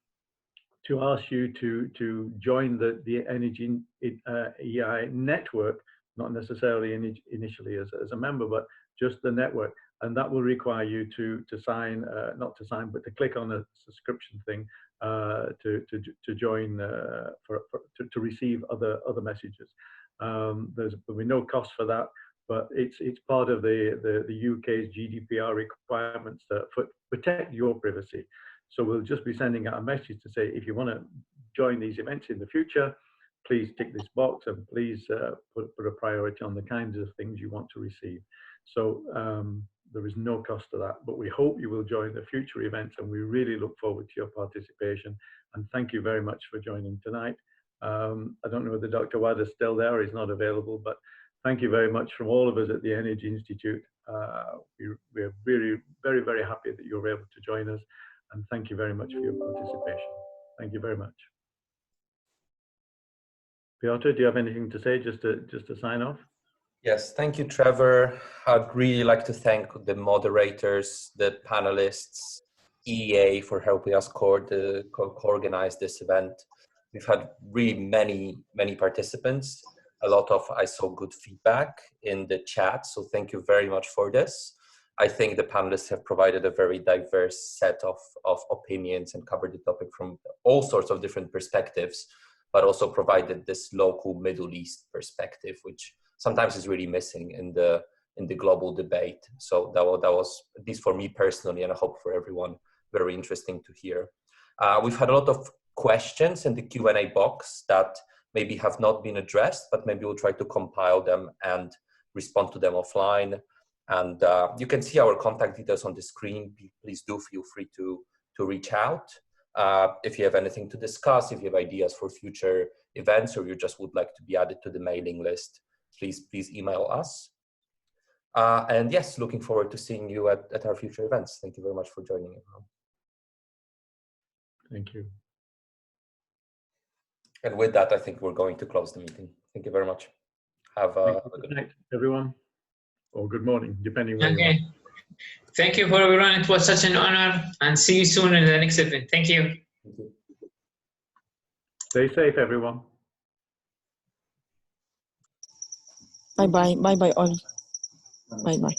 to ask you to join the Energy EI network, not necessarily initially as a member, but just the network. And that will require you to sign, not to sign, but to click on a subscription thing to join to receive other messages. There'll be no cost for that, but it's part of the UK's GDPR requirements to protect your privacy. So we'll just be sending out a message to say, if you want to join these events in the future, please tick this box and please put a priority on the kinds of things you want to receive. So there is no cost to that, but we hope you will join the future events, and we really look forward to your participation. And thank you very much for joining tonight. I don't know whether Dr. Waddah is still there or is not available, but thank you very much from all of us at the Energy Institute. We're very, very happy that you were able to join us, and thank you very much for your participation. Thank you very much. Piotr, do you have anything to say just to sign off? Yes, thank you, Trevor. I'd really like to thank the moderators, the panelists, EEA for helping us co-organize this event. We've had really many participants. A lot of, I saw good feedback in the chat, so thank you very much for this. I think the panelists have provided a very diverse set of opinions and covered the topic from all sorts of different perspectives, but also provided this local Middle East perspective, which sometimes is really missing in the global debate. So that was, at least for me personally, and I hope for everyone, very interesting to hear. We've had a lot of questions in the Q&A box that maybe have not been addressed, but maybe we'll try to compile them and respond to them offline. And you can see our contact details on the screen. Please do feel free to reach out. If you have anything to discuss, if you have ideas for future events, or you just would like to be added to the mailing list, please email us. And yes, looking forward to seeing you at our future events. Thank you very much for joining, everyone. Thank you. And with that, I think we're going to close the meeting. Thank you very much. Have a good night, everyone, or good morning, depending where you are. Thank you for everyone. It was such an honor, and see you soon in the next event. Thank you. Thank you. Stay safe, everyone. Bye bye all. Bye bye.